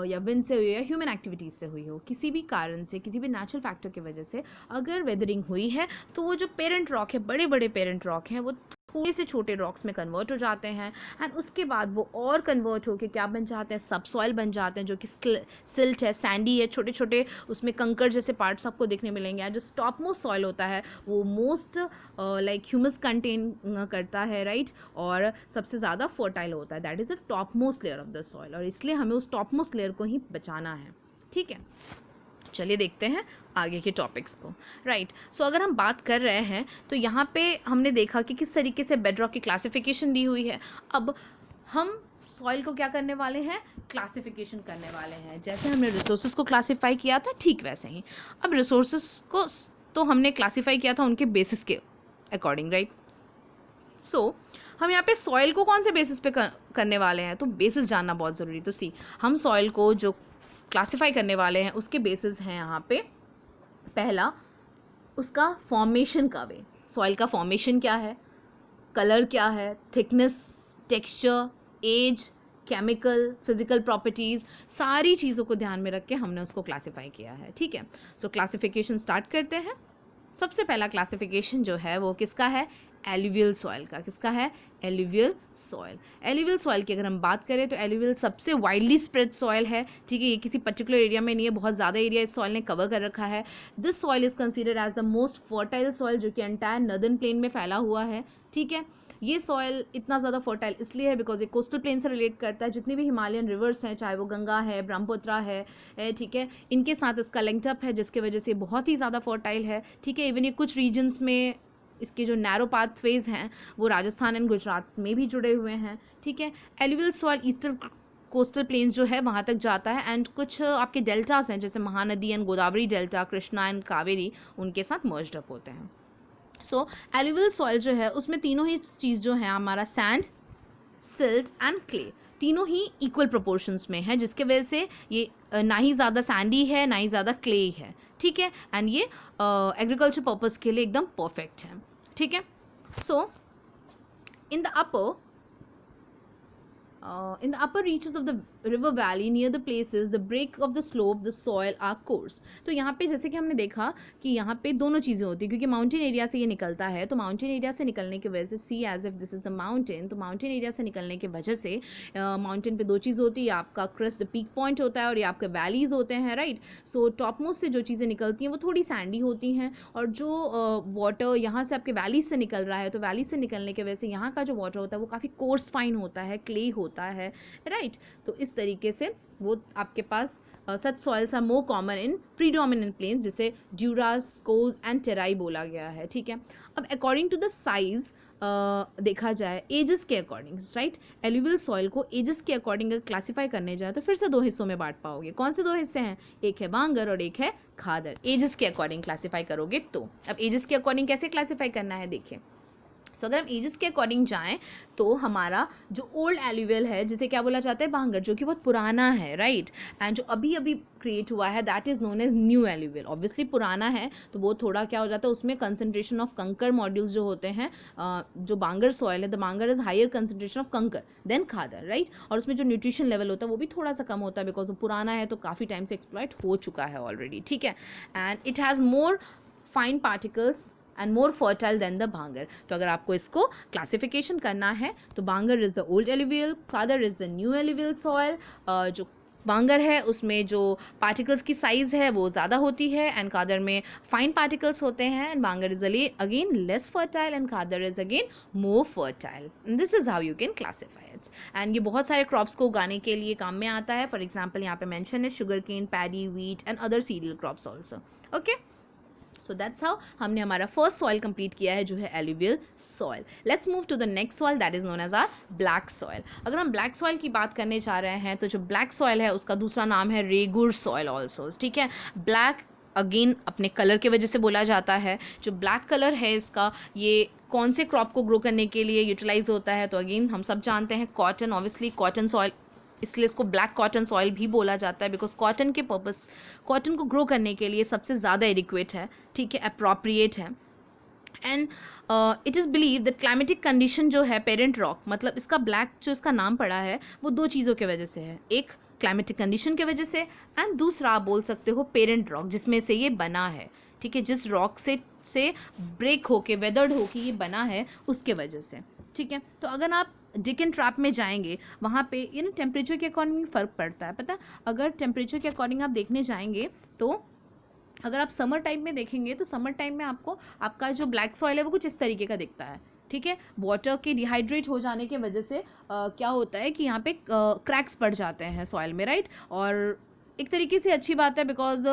या विंड से हुई हो या ह्यूमन एक्टिविटीज़ से हुई हो, किसी भी कारण से, किसी भी नेचुरल फैक्टर की वजह से अगर वेदरिंग हुई है तो वो जो पेरेंट रॉक है, बड़े बड़े पेरेंट रॉक हैं, वो थोड़े से छोटे रॉक्स में कन्वर्ट हो जाते हैं, एंड उसके बाद वो और कन्वर्ट होकर क्या बन जाते हैं, सब सॉइल बन जाते हैं, जो कि सिल्ट है, सैंडी है, छोटे छोटे उसमें कंकड़ जैसे पार्ट्स आपको देखने मिलेंगे। और जो टॉप मोस्ट सॉइल होता है वो मोस्ट लाइक ह्यूमस कंटेन करता है, राइट, और सबसे ज़्यादा फर्टाइल होता है, that is the top most layer of the soil, और इसलिए हमें उस टॉप मोस्ट लेयर को ही बचाना है, ठीक है। चलिए देखते हैं आगे के टॉपिक्स को, राइट। सो अगर हम बात कर रहे हैं तो यहाँ पे हमने देखा कि किस तरीके से बेडरॉक की क्लासिफिकेशन दी हुई है। अब हम सॉइल को क्या करने वाले हैं, क्लासिफिकेशन करने वाले हैं, जैसे हमने रिसोर्सेज को क्लासीफाई किया था ठीक वैसे ही अब रिसोर्सेज को तो हमने क्लासीफाई किया था उनके बेसिस के अकॉर्डिंग, राइट। सो हम यहाँ पे सॉइल को कौन से बेसिस पे करने वाले हैं, तो बेसिस जानना बहुत ज़रूरी। तो सी हम सॉइल को जो क्लासीफाई करने वाले हैं उसके बेसिस हैं यहाँ पे, पहला उसका फॉर्मेशन का वे, सॉइल का फॉर्मेशन क्या है, कलर क्या है, thickness, texture, age, chemical, physical properties, सारी चीज़ों को ध्यान में रख के हमने उसको क्लासीफाई किया है, ठीक है। सो क्लासिफिकेशन स्टार्ट करते हैं। सबसे पहला क्लासिफिकेशन जो है वो किसका है, एलुवियल सॉइल का। किसका है, एलुवियल सॉइल। एलुवियल सॉइल की अगर हम बात करें तो एलुवियल सबसे वाइडली स्प्रेड सॉइल है, ठीक है, ये किसी पर्टिकुलर एरिया में नहीं है, बहुत ज़्यादा एरिया इस सॉइल ने कवर कर रखा है। This soil is considered as the most fertile soil, जो कि एंटायर नर्दर्न प्लेन में फैला हुआ है, ठीक है। ये सॉइल इतना ज़्यादा फर्टाइल इसलिए है बिकॉज ये कोस्टल प्लेन से रिलेट करता है, जितनी भी हिमालयन रिवर्स हैं, चाहे वो गंगा है, ब्रह्मपुत्रा है, ठीक है, इनके साथ इसका लिंक्ड अप है, जिसके वजह से बहुत ही ज़्यादा फर्टाइल है, ठीक है। इवन ये कुछ रीजन्स में इसके जो नैरो पाथवेज हैं वो राजस्थान एंड गुजरात में भी जुड़े हुए हैं, ठीक है। Alluvial soil eastern coastal planes जो है वहाँ तक जाता है, एंड कुछ आपके डेल्टास हैं जैसे Mahanadi and Godavari delta, Krishna and Kaveri, उनके साथ मर्ज्ड अप होते हैं। सो एलुवियल सॉइल जो है उसमें तीनों ही चीज़ जो है हमारा सैंड, सिल्ट एंड क्ले, तीनों ही इक्वल प्रोपोर्शंस में है, जिसके वजह से ये ना ही ज़्यादा सैंडी है ना ही ज़्यादा क्ले है, ठीक है, एंड ये एग्रीकल्चर पर्पज़ के लिए एकदम परफेक्ट है, ठीक है। So in the upper reaches of the river valley near the places the break of the slope the soil are coarse. तो यहाँ पे जैसे कि हमने देखा कि यहाँ पे दोनों चीज़ें होती हैं, क्योंकि माउंटेन एरिया से ये निकलता है, तो माउंटेन एरिया से निकलने की वजह से see as if this is the mountain, तो माउंटेन एरिया से निकलने की वजह से माउंटेन पे दो चीज़ होती है, आपका क्रेस्ट पीक पॉइंट होता है और ये आपके वैलीज होते हैं, राइट. सो टॉप मोस्ट से जो चीज़ें निकलती हैं वो थोड़ी सैंडी होती हैं, और जो वाटर यहाँ से आपके वैली से निकल रहा है, तो वैली से निकलने की वजह से यहाँ का जो वाटर होता है वो काफ़ी कोर्स फाइन होता है, क्ले होता है, राइट. तो इस तरीके से वो आपके पास such soils are more common in predominant plains, जिसे ड्यूरास, कोज एंड टेराई बोला गया है, ठीक है. अब अकॉर्डिंग टू द साइज देखा जाए एजेस के अकॉर्डिंग, राइट, एल्यूवियल सॉइल को एजेस के अकॉर्डिंग अगर क्लासीफाई करने जाए तो फिर से दो हिस्सों में बांट पाओगे. कौन से दो हिस्से हैं? एक है बांगर और एक है खादर. एजेस के अकॉर्डिंग क्लासीफाई करोगे तो अब एजेस के अकॉर्डिंग कैसे क्लासीफाई करना है देखिए. सो अगर हम एजेस के अकॉर्डिंग जाएं तो हमारा जो ओल्ड एल्यूवियल है, जिसे क्या बोला जाता है? बांगर, जो कि बहुत पुराना है, राइट. एंड जो अभी अभी क्रिएट हुआ है that is known as new alluvial. Obviously पुराना है तो वो थोड़ा क्या हो जाता है, उसमें कंसंट्रेशन ऑफ कंकर मॉड्यूल्स जो होते हैं, जो बांगर सॉइल है, the bangar is higher concentration of kankar than khadar, right. और उसमें जो न्यूट्रिशन लेवल होता है वो भी थोड़ा सा कम होता है, बिकॉज वो पुराना है तो काफ़ी टाइम से एक्सप्लॉइट हो चुका है ऑलरेडी, ठीक है. And it has more fine particles and more fertile than the bangar. तो अगर आपको इसको क्लासिफिकेशन करना है तो bangar is the old alluvial, khadar is the new alluvial soil. जो बांगर है उसमें जो पार्टिकल्स की साइज है वो ज़्यादा होती है एंड खादर में फाइन पार्टिकल्स होते हैं. And bangar is again less fertile and khadar is again more fertile. This is how you can classify it. And ये बहुत सारे क्रॉप्स को उगाने के लिए काम में आता है. फॉर एग्जाम्पल यहाँ पे मेंशन है sugar cane, paddy, wheat and other cereal crops also. Okay, so that's how हमने हमारा फर्स्ट सॉइल कंप्लीट किया है जो है alluvial soil. Let's move to the next soil that is known as our black soil. अगर हम ब्लैक सॉइल की बात करने जा रहे हैं तो जो ब्लैक सॉइल है उसका दूसरा नाम है रेगुर सॉइल ऑल्सो, ठीक है. ब्लैक अगेन अपने कलर की वजह से बोला जाता है. जो ब्लैक कलर है इसका, ये कौन से क्रॉप को ग्रो करने के लिए यूटिलाइज होता है? तो अगेन हम सब जानते हैं कॉटन, ऑब्वियसली कॉटन सॉइल, इसलिए इसको ब्लैक कॉटन सॉइल भी बोला जाता है, बिकॉज कॉटन के पर्पस, कॉटन को ग्रो करने के लिए सबसे ज़्यादा एडिक्वेट है, ठीक है, अप्रोप्रिएट है. And it is believe that climatic condition जो है पेरेंट रॉक, मतलब इसका ब्लैक जो इसका नाम पड़ा है वो दो चीज़ों की वजह से है. एक क्लाइमेटिक कंडीशन की वजह से एंड दूसरा आप बोल सकते हो पेरेंट रॉक, जिसमें से ये बना है, ठीक है, जिस रॉक से ब्रेक होके वेदर्ड होके ये बना है उसके वजह से, ठीक है. तो अगर आप डिकन ट्रैप में जाएंगे वहाँ पे टेम्परेचर के अकॉर्डिंग फ़र्क पड़ता है, पता. अगर टेम्परेचर के अकॉर्डिंग आप देखने जाएंगे तो अगर आप समर टाइम में देखेंगे तो समर टाइम में आपको आपका जो ब्लैक सॉइल है वो कुछ इस तरीके का दिखता है, ठीक है. वाटर के डिहाइड्रेट हो जाने की वजह से क्या होता है कि यहाँ पे क्रैक्स पड़ जाते हैं सॉइल में, राइट. और एक तरीके से अच्छी बात है, बिकॉज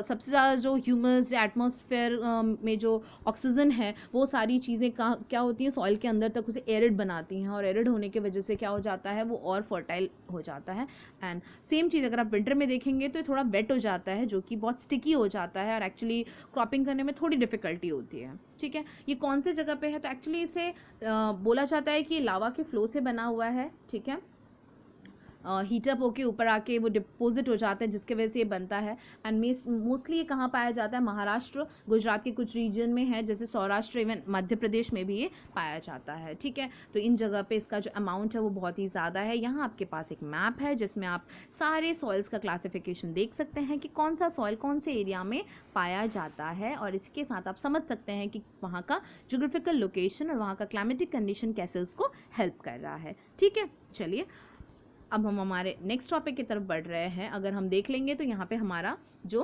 सबसे ज़्यादा जो ह्यूमस या एटमॉस्फेयर में जो ऑक्सीजन है वो सारी चीज़ें क्या होती हैं सॉइल के अंदर तक उसे एरिड बनाती हैं, और एरिड होने की वजह से क्या हो जाता है वो और फर्टाइल हो जाता है. एंड सेम चीज़ अगर आप विंटर में देखेंगे तो ये थोड़ा वेट हो जाता है, जो कि बहुत स्टिकी हो जाता है और एक्चुअली क्रॉपिंग करने में थोड़ी डिफ़िकल्टी होती है, ठीक है. ये कौन से जगह पे है? तो एक्चुअली इसे बोला जाता है कि लावा के फ्लो से बना हुआ है, ठीक है. हीटअप होके ऊपर आके वो डिपोजिट हो जाता है जिसके वजह से ये बनता है. एंड मोस्टली ये कहाँ पाया जाता है? महाराष्ट्र, गुजरात के कुछ रीजन में है, जैसे सौराष्ट्र, इवन मध्य प्रदेश में भी ये पाया जाता है, ठीक है. तो इन जगह पे इसका जो अमाउंट है वो बहुत ही ज़्यादा है. यहाँ आपके पास एक मैप है जिसमें आप सारे सॉइल्स का क्लासिफिकेशन देख सकते हैं कि कौन सा सॉइल कौन से एरिया में पाया जाता है, और इसके साथ आप समझ सकते हैं कि वहाँ का जोग्राफिकल लोकेशन और वहाँ का क्लाइमेटिक कंडीशन कैसे उसको हेल्प कर रहा है, ठीक है. चलिए अब हम हमारे नेक्स्ट टॉपिक की तरफ बढ़ रहे हैं. अगर हम देख लेंगे तो यहाँ पे हमारा जो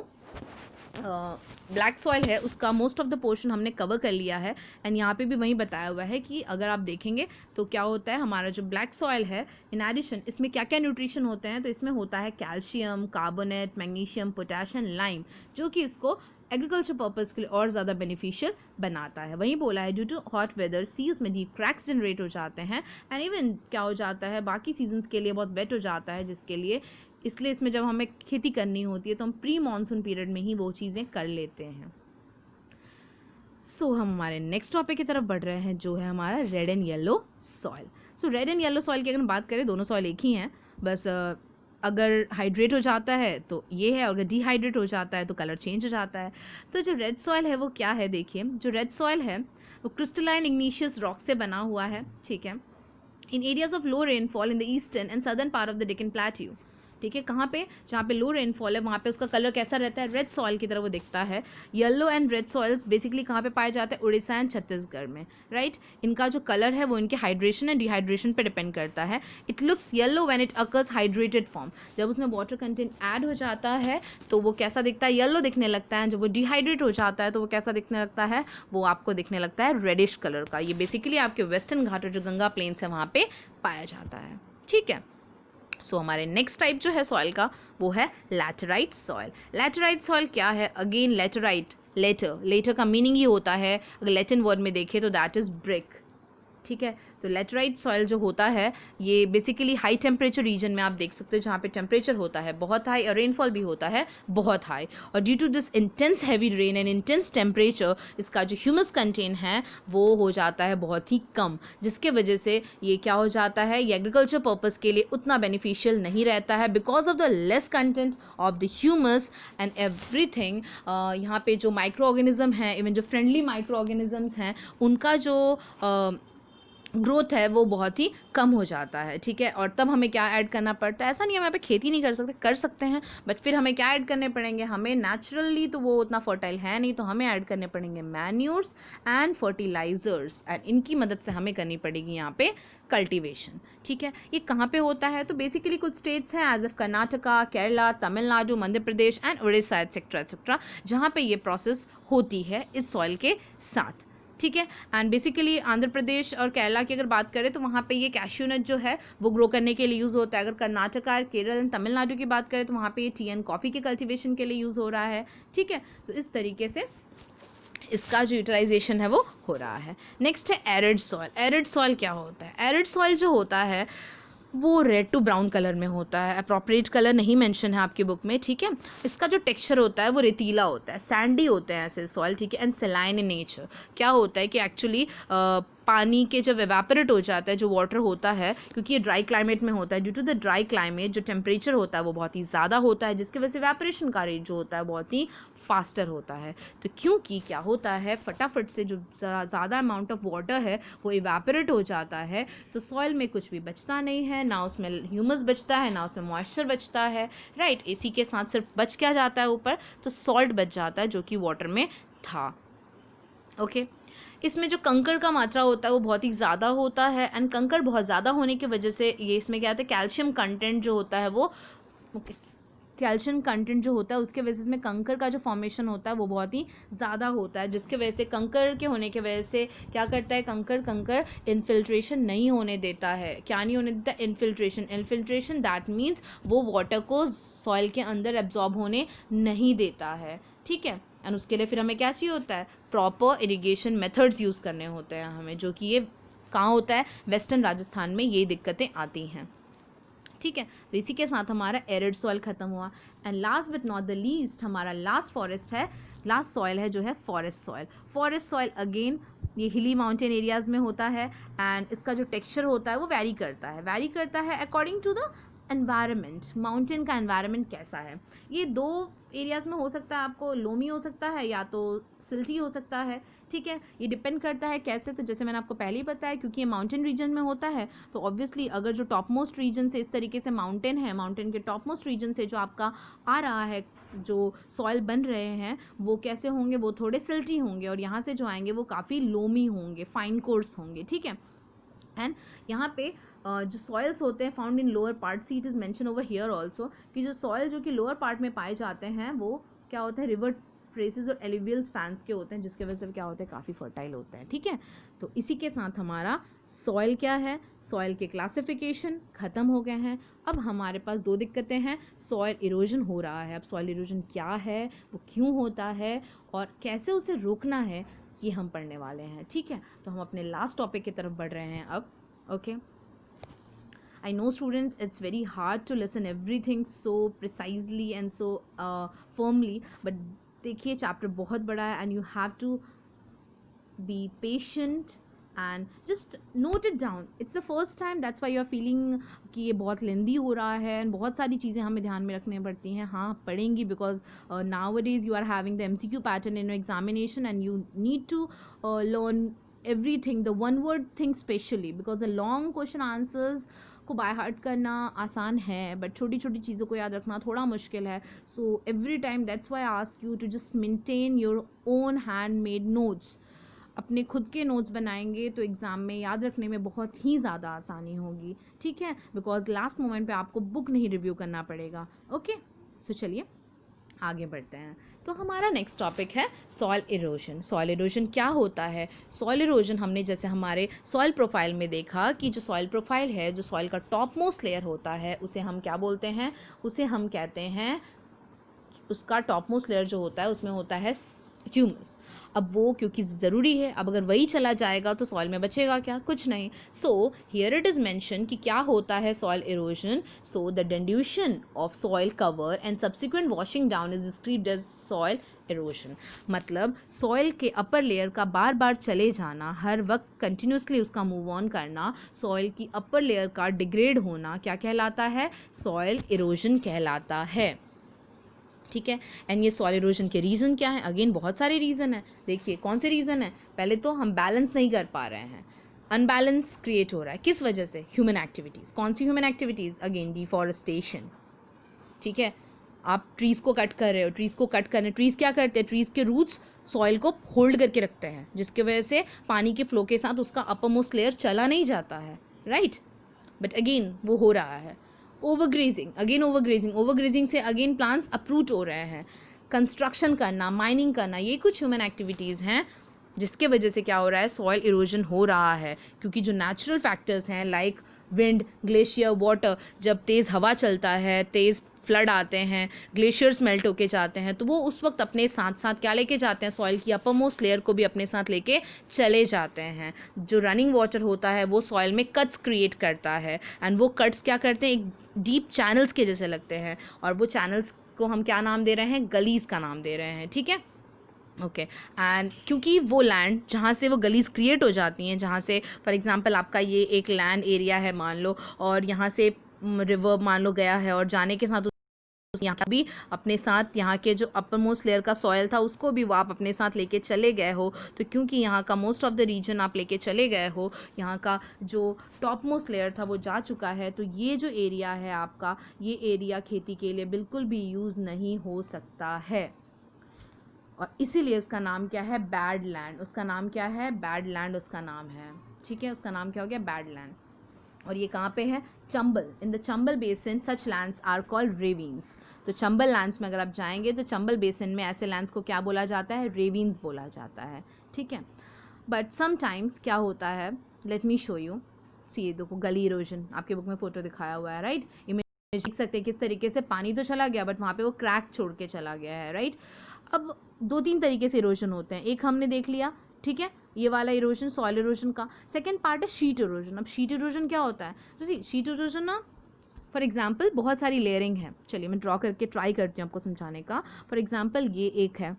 ब्लैक सॉइल है उसका मोस्ट ऑफ द पोर्शन हमने कवर कर लिया है. एंड यहाँ पे भी वही बताया हुआ है कि अगर आप देखेंगे तो क्या होता है, हमारा जो ब्लैक सॉइल है इन एडिशन इसमें क्या क्या न्यूट्रिशन होते हैं. तो इसमें होता है calcium, carbonate, magnesium, potassium, lime, जो कि इसको एग्रीकल्चर पर्पज़ के लिए और ज़्यादा बेनिफिशियल बनाता है. वहीं बोला है due to hot weather see उसमें डीप क्रैक्स जनरेट हो जाते हैं. एंड इवन क्या हो जाता है बाकी सीजन्स के लिए बहुत वेट हो जाता है, जिसके लिए इसलिए इसमें जब हमें खेती करनी होती है तो हम प्री मानसून पीरियड में ही वो चीज़ें कर लेते हैं. सो हम हमारे नेक्स्ट टॉपिक की तरफ बढ़ रहे हैं जो है हमारा red and yellow soil. So red and yellow soil की अगर बात करें दोनों सॉइल एक ही हैं, बस अगर हाइड्रेट हो जाता है तो ये है, अगर डिहाइड्रेट हो जाता है तो कलर चेंज हो जाता है. तो जो रेड सॉइल है वो क्या है? देखिए जो रेड सॉइल है वो क्रिस्टलाइन इग्नीशियस रॉक से बना हुआ है, ठीक है. In areas of low rainfall in the eastern and southern part of the Deccan plateau, ठीक है, कहाँ पे, जहाँ पे लो रेनफॉल है वहाँ पे उसका कलर कैसा रहता है, रेड सॉइल की तरह वो दिखता है। Yellow and red soils basically कहाँ पे पाए जाते हैं, उड़ीसा एंड छत्तीसगढ़ में, राइट। इनका जो कलर है वो इनके हाइड्रेशन एंड डिहाइड्रेशन पे डिपेंड करता है। It looks yellow when it occurs hydrated form, जब उसमें वाटर कंटेंट ऐड हो जाता है तो वो कैसा दिखता है, येलो दिखने लगता है। जब वो डिहाइड्रेट हो जाता है तो वो कैसा दिखने लगता है, वो आपको दिखने लगता है रेडिश कलर का। ये बेसिकली आपके वेस्टर्न घाट और जो गंगा प्लेन्स है वहाँ पे पाया जाता है, ठीक है। सो हमारे नेक्स्ट टाइप जो है सॉइल का वो है लैटेराइट सॉइल। लैटेराइट सॉइल क्या है, अगेन लैटेराइट, लेटर का मीनिंग ही होता है, अगर लैटिन वर्ड में देखें तो दैट इज ब्रिक, ठीक है। तो लैटेराइट सॉइल जो होता है ये बेसिकली हाई टेम्परेचर रीजन में आप देख सकते हो, जहाँ पे टेम्परेचर होता है बहुत हाई और रेनफॉल भी होता है बहुत हाई, और due to this intense heavy rain and intense temperature इसका जो ह्यूमस कंटेंट है वो हो जाता है बहुत ही कम, जिसके वजह से ये क्या हो जाता है, ये एग्रीकल्चर पर्पज़ के लिए उतना बेनिफिशियल नहीं रहता है because of the less content of the humus and everything. यहाँ पे जो माइक्रो ऑर्गेनिज्म हैं, इवन जो फ्रेंडली माइक्रो ऑर्गेनिजम्स हैं, उनका जो ग्रोथ है वो बहुत ही कम हो जाता है, ठीक है। और तब हमें क्या ऐड करना पड़ता है, ऐसा नहीं है हम यहाँ पे खेती नहीं कर सकते हैं, बट फिर हमें क्या ऐड करने पड़ेंगे, हमें नेचुरली तो वो उतना फर्टाइल है नहीं, तो हमें ऐड करने पड़ेंगे मैन्योर्स एंड फर्टिलाइजर्स, एंड इनकी मदद से हमें करनी पड़ेगी यहाँ पे कल्टीवेशन, ठीक है। ये कहाँ पे होता है, तो बेसिकली कुछ स्टेट्स हैं as of Karnataka, Kerala, Tamil Nadu, Madhya Pradesh and Orissa etcetera, जहाँ पे ये प्रोसेस होती है इस सॉइल के साथ, ठीक है। एंड बेसिकली आंध्र प्रदेश और केरला की अगर बात करें तो वहाँ पे ये कैश्यू नट जो है वो ग्रो करने के लिए यूज़ होता है। अगर कर्नाटका, केरल एंड तमिलनाडु की बात करें तो वहाँ पे ये टी एंड कॉफ़ी के कल्टीवेशन के लिए यूज़ हो रहा है, ठीक है। तो इस तरीके से इसका जो यूटिलाइजेशन है वो हो रहा है। नेक्स्ट है एरिड सॉइल। एरिड सॉइल क्या होता है, एरिड सॉइल जो होता है वो रेड टू ब्राउन कलर में होता है, अप्रोप्रिएट कलर नहीं मेंशन है आपकी बुक में, ठीक है। इसका जो टेक्सचर होता है वो रेतीला होता है, सैंडी होते हैं ऐसे सॉइल, ठीक है, एंड सेलाइन इन नेचर। क्या होता है कि एक्चुअली पानी के जब एवेपोरेट हो जाता है जो वाटर होता है, क्योंकि ये ड्राई क्लाइमेट में होता है, due to the dry climate जो टेम्परेचर होता है वो बहुत ही ज़्यादा होता है, जिसकी वजह से एवेपोरेशन का रेट जो होता है बहुत ही फास्टर होता है। तो क्योंकि क्या होता है, फटाफट से जो ज़्यादा अमाउंट ऑफ वाटर है वो इवेपोरेट हो जाता है, तो सॉइल में कुछ भी बचता नहीं है, ना उसमें ह्यूमस बचता है, ना उसमें मॉइस्चर बचता है, राइट। इसी के साथ सिर्फ बच क्या जाता है ऊपर, तो सॉल्ट बच जाता है जो कि वाटर में था, ओके। इसमें जो कंकड़ का मात्रा होता है वो बहुत ही ज़्यादा होता है, एंड कंकड़ बहुत ज़्यादा होने की वजह से ये इसमें क्या होता है, कैल्शियम कंटेंट जो होता है वो, ओके, कैल्शियम कंटेंट जो होता है उसके वजह से इसमें कंकड़ का जो फॉर्मेशन होता है वो बहुत ही ज़्यादा होता है, जिसके वजह से कंकड़ के होने की वजह से क्या करता है, कंकड़ इन्फिल्ट्रेशन नहीं होने देता है। क्या नहीं होने देता, इन्फिल्ट्रेशन दैट मीन्स वो वाटर को सॉइल के अंदर एब्जॉर्ब होने नहीं देता है, ठीक है। एंड उसके लिए फिर हमें क्या चाहिए होता है, प्रॉपर इरिगेशन मेथड्स यूज़ करने होते हैं हमें, जो कि ये कहाँ होता है, वेस्टर्न राजस्थान में ये दिक्कतें आती हैं, ठीक है। तो इसी के साथ हमारा एरिड सॉइल खत्म हुआ। And last but not the least हमारा लास्ट सॉइल है जो है forest soil. Forest soil again ये हिली माउंटेन एरियाज में होता है, एंड इसका जो टेक्सचर होता है वो वैरी करता है according to the environment. Mountain का एनवायरनमेंट कैसा है, ये दो एरियाज में हो सकता है, आपको लोमी हो सकता है या तो सिल्टी हो सकता है, ठीक है। ये डिपेंड करता है कैसे, तो जैसे मैंने आपको पहले ही बताया, क्योंकि ये माउंटेन रीजन में होता है, तो ऑब्वियसली अगर जो टॉप मोस्ट रीजन से इस तरीके से माउंटेन है, माउंटेन के टॉप मोस्ट रीजन से जो आपका आ रहा है, जो सॉइल बन रहे हैं वो कैसे होंगे, वो थोड़े सिल्टी होंगे, और यहाँ से जो आएंगे वो काफ़ी लोमी होंगे, फाइन कोर्स होंगे, ठीक है। एंड यहाँ पे जो सॉइल्स होते हैं found in lower part, see it is mention over here also, कि जो सॉइल जो कि लोअर पार्ट में पाए जाते हैं वो क्या होते हैं, रिवर ट्रेसेस और एलुवियल फैंस के होते हैं, जिसके वजह से क्या होते हैं, काफ़ी फर्टाइल होते हैं, ठीक है। तो इसी के साथ हमारा सॉइल क्या है, सॉइल के क्लासिफिकेशन ख़त्म हो गए हैं। अब हमारे पास दो दिक्कतें हैं, सॉइल इरोजन हो रहा है, अब सॉइल इरोजन क्या है, वो क्यों होता है और कैसे उसे रोकना है, ये हम पढ़ने वाले हैं, ठीक है। तो हम अपने लास्ट टॉपिक की तरफ बढ़ रहे हैं अब, okay. I know students, it's very hard to listen everything so precisely and so firmly, but देखिए चैप्टर बहुत बड़ा है and you have to be patient and just note it down. It's the first time, that's why you are feeling कि ये बहुत लेंदी हो रहा है, and बहुत सारी चीज़ें हमें ध्यान में रखनी पड़ती हैं, हाँ पढ़ेंगी, because nowadays you are having the MCQ pattern in your examination and you need to learn everything, the one word thing specially, because the long question answers को बाय हार्ट करना आसान है, बट छोटी छोटी चीज़ों को याद रखना थोड़ा मुश्किल है. So every time that's why I ask you to just maintain your own handmade notes. अपने खुद के नोट्स बनाएंगे तो एग्ज़ाम में याद रखने में बहुत ही ज़्यादा आसानी होगी. ठीक है, बिकॉज लास्ट मोमेंट पे आपको बुक नहीं रिव्यू करना पड़ेगा. ओके, सो चलिए आगे बढ़ते हैं. तो हमारा नेक्स्ट टॉपिक है सॉइल इरोजन. सॉइल इरोजन क्या होता है? सॉइल इरोजन हमने जैसे हमारे सॉइल प्रोफाइल में देखा कि जो सॉइल प्रोफाइल है, जो सॉइल का टॉप मोस्ट लेयर होता है, उसे हम क्या बोलते हैं? उसे हम कहते हैं, उसका टॉप मोस्ट लेयर जो होता है उसमें होता है ह्यूमस. अब वो क्योंकि ज़रूरी है, अब अगर वही चला जाएगा तो सॉइल में बचेगा क्या? कुछ नहीं. So here it is mention कि क्या होता है soil erosion. So the dilution of soil cover and subsequent washing down is described as soil erosion. मतलब सॉइल के अपर लेयर का बार बार चले जाना, हर वक्त कंटिन्यूसली उसका मूव ऑन करना, सॉइल की अपर लेयर का डिग्रेड होना क्या कहलाता है? सॉइल इरोजन कहलाता है. ठीक है. एंड ये सॉइल इरोजन के रीज़न क्या है? अगेन बहुत सारे रीज़न है. देखिए कौन से रीज़न है. पहले तो हम बैलेंस नहीं कर पा रहे हैं, अनबैलेंस क्रिएट हो रहा है. किस वजह से? Human activities. कौन सी ह्यूमन एक्टिविटीज़? Again deforestation. ठीक है, आप ट्रीज़ को कट कर रहे हो. ट्रीज़ को कट करने, ट्रीज़ क्या करते हैं? ट्रीज़ के रूट्स सॉइल को होल्ड करके रखते हैं, जिसकी वजह से पानी के फ्लो के साथ उसका अपर मोस्ट लेयर चला नहीं जाता है. राइट, बट अगेन वो हो रहा है. Overgrazing, again overgrazing. ओवरग्रेजिंग से अगेन प्लांट्स अपरूट हो रहे हैं. कंस्ट्रक्शन करना, माइनिंग करना, ये कुछ ह्यूमन एक्टिविटीज़ हैं जिसके वजह से क्या हो रहा है? सॉइल इरोजन हो रहा है. क्योंकि जो नेचुरल फैक्टर्स हैं लाइक विंड, ग्लेशियर, वाटर, जब तेज़ हवा चलता है, तेज़ फ्लड आते हैं, ग्लेशियर्स मेल्ट होके जाते हैं, तो वो उस वक्त अपने साथ साथ क्या लेके जाते हैं? सॉइल की अपर मोस्ट लेयर को भी अपने साथ लेके चले जाते हैं. जो रनिंग वाटर होता है वो सॉइल में कट्स क्रिएट करता है, एंड वो कट्स क्या करते हैं? एक डीप चैनल्स के जैसे लगते हैं, और वो चैनल्स को हम क्या नाम दे रहे हैं? गलीज का नाम दे रहे हैं. ठीक है, ओके. एंड क्योंकि वो लैंड जहाँ से वो गलीज क्रिएट हो जाती हैं, जहाँ से फॉर एग्जांपल आपका ये एक लैंड एरिया है मान लो, और यहाँ से रिवर मान लो गया है, और जाने के साथ यहाँ भी अपने साथ यहाँ के जो अपर मोस्ट लेयर का सॉयल था उसको भी वो आप अपने साथ लेके चले गए हो. तो क्योंकि यहाँ का मोस्ट ऑफ द रीजन आप लेके चले गए हो, यहाँ का जो टॉप मोस्ट लेयर था वो जा चुका है, तो ये जो एरिया है आपका, ये एरिया खेती के लिए बिल्कुल भी यूज़ नहीं हो सकता है. और इसीलिए उसका नाम क्या है? Bad land. उसका नाम क्या है? बैड लैंड उसका नाम है. ठीक है, उसका नाम क्या हो गया? Bad land. और ये कहाँ पे है? Chambal. In the Chambal basin such lands are called ravines. तो चंबल लैंड्स में अगर आप जाएंगे तो चंबल बेसिन में ऐसे लैंड्स को क्या बोला जाता है? रेवीन्स बोला जाता है. ठीक है, बट समटाइम्स क्या होता है, लेट मी शो यू. सी ये देखो गली इरोजन, आपके बुक में फोटो दिखाया हुआ है. राइट, इमेज देख सकते हैं किस तरीके से पानी तो चला गया बट वहाँ पे वो क्रैक छोड़ के चला गया है. राइट, अब दो तीन तरीके से इरोजन होते हैं. एक हमने देख लिया, ठीक है, ये वाला इरोजन सॉइल इरोजन का. सेकंड पार्ट है शीट इरोजन. अब शीट इरोजन क्या होता है? तो सी शीट इरोजन ना, फॉर एग्जाम्पल बहुत सारी लेयरिंग है. चलिए मैं ड्रॉ करके ट्राई करती हूँ आपको समझाने का. फॉर एग्जाम्पल ये एक है,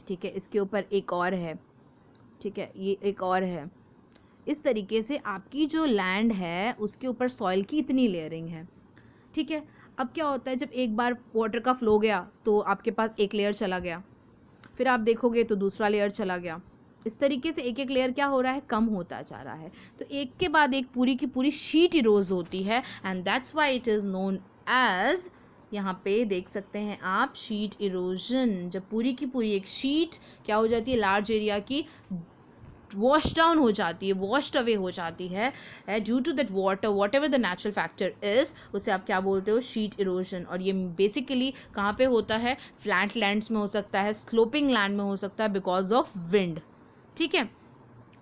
ठीक है, इसके ऊपर एक और है, ठीक है, ये एक और है. इस तरीके से आपकी जो लैंड है उसके ऊपर सॉइल की इतनी लेयरिंग है. ठीक है, अब क्या होता है, जब एक बार वाटर का फ्लो गया तो आपके पास एक लेयर चला गया, फिर आप देखोगे तो दूसरा लेयर चला गया. इस तरीके से एक एक लेयर क्या हो रहा है? कम होता जा रहा है. तो एक के बाद एक पूरी की पूरी शीट इरोज होती है, and that's why it is known as, यहाँ पे देख सकते हैं आप, शीट इरोजन. जब पूरी की पूरी एक शीट क्या हो जाती है? लार्ज एरिया की वॉश डाउन हो जाती है, वॉश्ड अवे हो जाती है due to that water, whatever the natural factor is, उसे आप क्या बोलते हो? Sheet erosion. और ये बेसिकली कहाँ पे होता है? फ्लैट लैंड्स में हो सकता है, स्लोपिंग लैंड में हो सकता है, बिकॉज ऑफ विंड. ठीक है,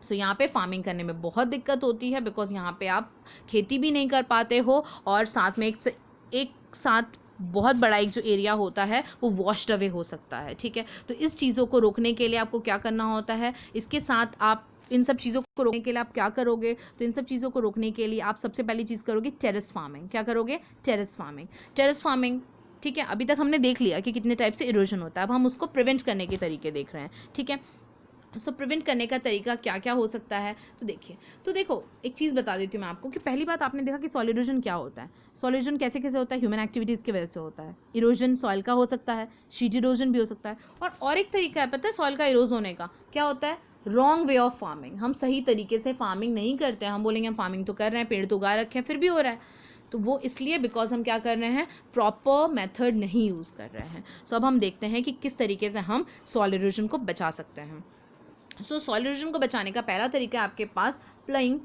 सो यहाँ पे फार्मिंग करने में बहुत दिक्कत होती है, बिकॉज यहाँ पे आप खेती भी नहीं कर पाते हो, और साथ में एक साथ बहुत बड़ा एक जो एरिया होता है वो वॉश्ड अवे हो सकता है. ठीक है, तो इस चीज़ों को रोकने के लिए आपको क्या करना होता है? इसके साथ आप इन सब चीज़ों को रोकने के लिए आप क्या करोगे? तो इन सब चीज़ों को रोकने के लिए आप सबसे पहली चीज़ करोगे टेरेस फार्मिंग. क्या करोगे? Terrace farming. टेरेस फार्मिंग, ठीक है, अभी तक हमने देख लिया कि कितने टाइप से इरोजन होता है. अब हम उसको प्रिवेंट करने के तरीके देख रहे हैं. ठीक है, सो प्रिवेंट करने का तरीका क्या क्या हो सकता है? तो देखिए, तो देखो एक चीज़ बता देती हूँ मैं आपको कि पहली बात आपने देखा कि सॉइल इरोजन क्या होता है. सॉइल इरोजन कैसे कैसे होता है? ह्यूमन एक्टिविटीज़ की वजह से होता है. इरोजन सॉइल का हो सकता है, शीट इरोजन भी हो सकता है, और एक तरीका है पता है सॉइल का इरोज होने का. क्या होता है? रॉन्ग वे ऑफ फार्मिंग, हम सही तरीके से फार्मिंग नहीं करते हैं। हम बोलेंगे हम फार्मिंग तो कर रहे हैं, पेड़ तो उगा रखे हैं, फिर भी हो रहा है, तो वो इसलिए बिकॉज हम क्या कर रहे हैं, प्रॉपर मेथड नहीं यूज़ कर रहे हैं। सो अब हम देखते हैं कि किस तरीके से हम सॉइल इरोजन को बचा सकते हैं। सो सॉइल इरोजन को बचाने का पहला तरीका है आपके पास प्लाइंग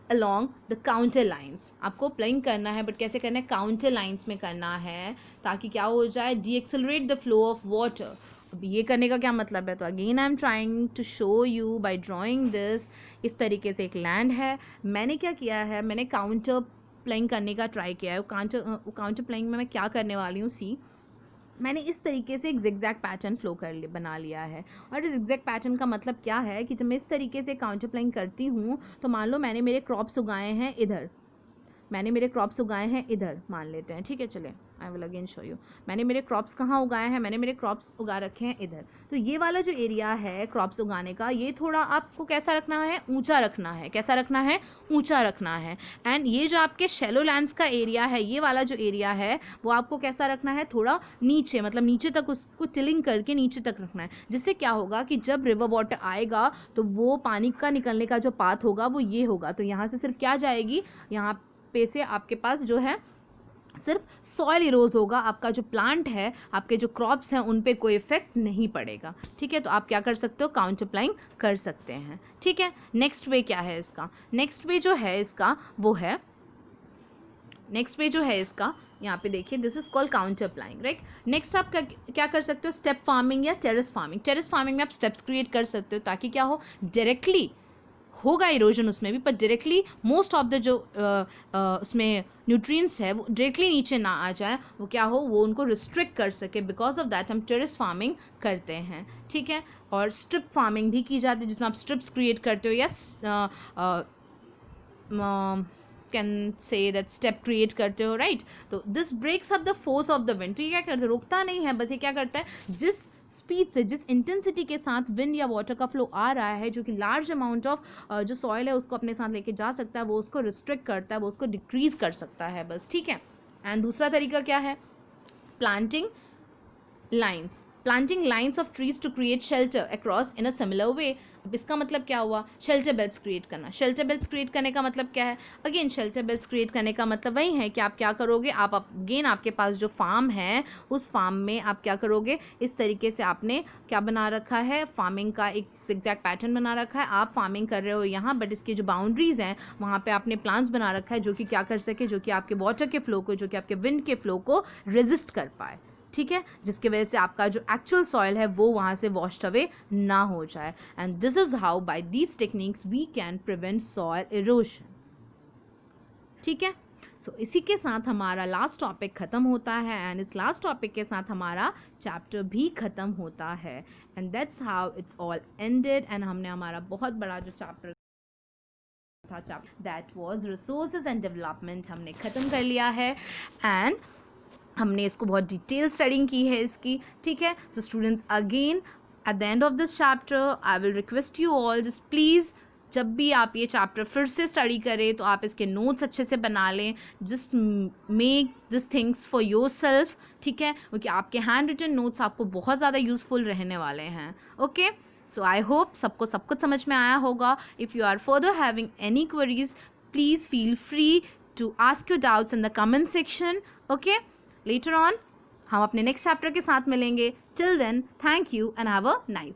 along the counter lines। आपको प्लाइंग करना है, बट कैसे करना है, काउंटर लाइन्स में करना है, ताकि क्या हो जाए, decelerate the flow of water. अब ये करने का क्या मतलब है, तो again I am trying to show you by drawing this. इस तरीके से एक लैंड है, मैंने क्या किया है, मैंने काउंटर प्लाइंग करने का ट्राई किया है। काउंटर प्लाइंग में मैं क्या करने वाली हूँ, सी मैंने इस तरीके से एक जिगजैग पैटर्न फ्लो बना लिया है। और इस जिगजैग पैटर्न का मतलब क्या है कि जब मैं इस तरीके से काउंटर प्लाइंग करती हूँ, तो मान लो मैंने मेरे क्रॉप्स उगाए हैं इधर, मान लेते हैं, ठीक है, चले I will again show you. मैंने मेरे क्रॉप्स कहाँ उगाए हैं, मैंने मेरे क्रॉप्स उगा रखे हैं इधर। तो ये वाला जो एरिया है क्रॉप्स उगाने का, ये थोड़ा आपको कैसा रखना है, ऊंचा रखना है। कैसा रखना है, ऊंचा रखना है। एंड ये जो आपके शैलो लैंड्स का एरिया है, ये वाला जो एरिया है, वो आपको कैसा रखना है, थोड़ा नीचे, मतलब नीचे तक उसको टिलिंग करके नीचे तक रखना है। जिससे क्या होगा कि जब रिवर वाटर आएगा तो वो पानी का निकलने का जो पाथ होगा वो ये होगा। तो यहाँ से सिर्फ क्या जाएगी, यहाँ पे से आपके पास जो है सिर्फ सॉइल इरोज होगा, आपका जो प्लांट है, आपके जो क्रॉप्स हैं, उन पे कोई इफेक्ट नहीं पड़ेगा। ठीक है, तो आप क्या कर सकते हो, काउंटर प्लाइंग कर सकते हैं। ठीक है, नेक्स्ट वे क्या है इसका, नेक्स्ट वे जो है इसका वो है, नेक्स्ट वे जो है इसका, यहाँ पे देखिए, this is called counter प्लाइंग, right. Next आप क्या कर सकते हो, स्टेप फार्मिंग या टेरेस फार्मिंग। टेरेस फार्मिंग में आप स्टेप्स क्रिएट कर सकते हो, ताकि क्या हो, डायरेक्टली होगा इरोजन उसमें भी, पर डायरेक्टली मोस्ट ऑफ द जो उसमें न्यूट्रिएंट्स है वो डायरेक्टली नीचे ना आ जाए, वो क्या हो, वो उनको रिस्ट्रिक्ट कर सके। बिकॉज ऑफ दैट हम टेरेस फार्मिंग करते हैं। ठीक है, और स्ट्रिप फार्मिंग भी की जाती है, जिसमें आप स्ट्रिप्स क्रिएट करते हो, या can say that step create करते हो, राइट। तो this breaks up the force of the wind. तो ये क्या करता है, रोकता नहीं है, बस ये क्या करता है, जिस स्पीड से, जिस इंटेंसिटी के साथ विंड या वाटर का फ्लो आ रहा है, जो कि लार्ज अमाउंट ऑफ जो सॉइल है उसको अपने साथ लेके जा सकता है, वो उसको रिस्ट्रिक्ट करता है, वो उसको डिक्रीज कर सकता है, बस। ठीक है, एंड दूसरा तरीका क्या है, planting lines. Planting lines of trees to create shelter across in a similar way. अब इसका मतलब क्या हुआ, शेल्टर बेल्ट्स क्रिएट करना। शेल्टर बेल्ट्स क्रिएट करने का मतलब क्या है, अगेन शेल्टर बेल्ट्स क्रिएट करने का मतलब वही है कि आप क्या करोगे, आप अगेन आपके पास जो फार्म है, उस फार्म में आप क्या करोगे, इस तरीके से आपने क्या बना रखा है, फार्मिंग का एक जिगजैग पैटर्न बना रखा है। आप फार्मिंग कर रहे हो यहाँ, बट इसकी जो बाउंड्रीज हैं वहाँ पे आपने प्लांट्स बना रखा है, जो कि क्या कर सके, जो कि आपके वाटर के फ्लो को, जो कि आपके विंड के फ्लो को रेजिस्ट कर पाए। ठीक है, जिसकी वजह से आपका जो एक्चुअल सॉइल है वो वहाँ से वॉश्ड अवे ना हो जाए। And this is how by these techniques we can prevent soil erosion. ठीक है, सो इसी के साथ हमारा लास्ट टॉपिक खत्म होता है, एंड इस लास्ट टॉपिक के साथ हमारा चैप्टर भी खत्म होता है, and that's how it's all ended. And हमने हमारा बहुत बड़ा जो चैप्टर था, that was resources and development, हमने खत्म कर लिया है, एंड हमने इसको बहुत डिटेल स्टडिंग की है इसकी। ठीक है, so students, again at the end of this chapter I will request you all, just please जब भी आप ये चैप्टर फिर से स्टडी करें तो आप इसके नोट्स अच्छे से बना लें। Just make this things for your self. ठीक है, क्योंकि आपके हैंड रिटन नोट्स आपको बहुत ज़्यादा यूजफुल रहने वाले हैं। ओके, सो आई होप सबको सब कुछ समझ में आया होगा। If you are further having any queries, please feel free to ask your doubts in the comment section. Okay, later on हम अपने नेक्स्ट चैप्टर के साथ मिलेंगे। Till then, thank you and have a nice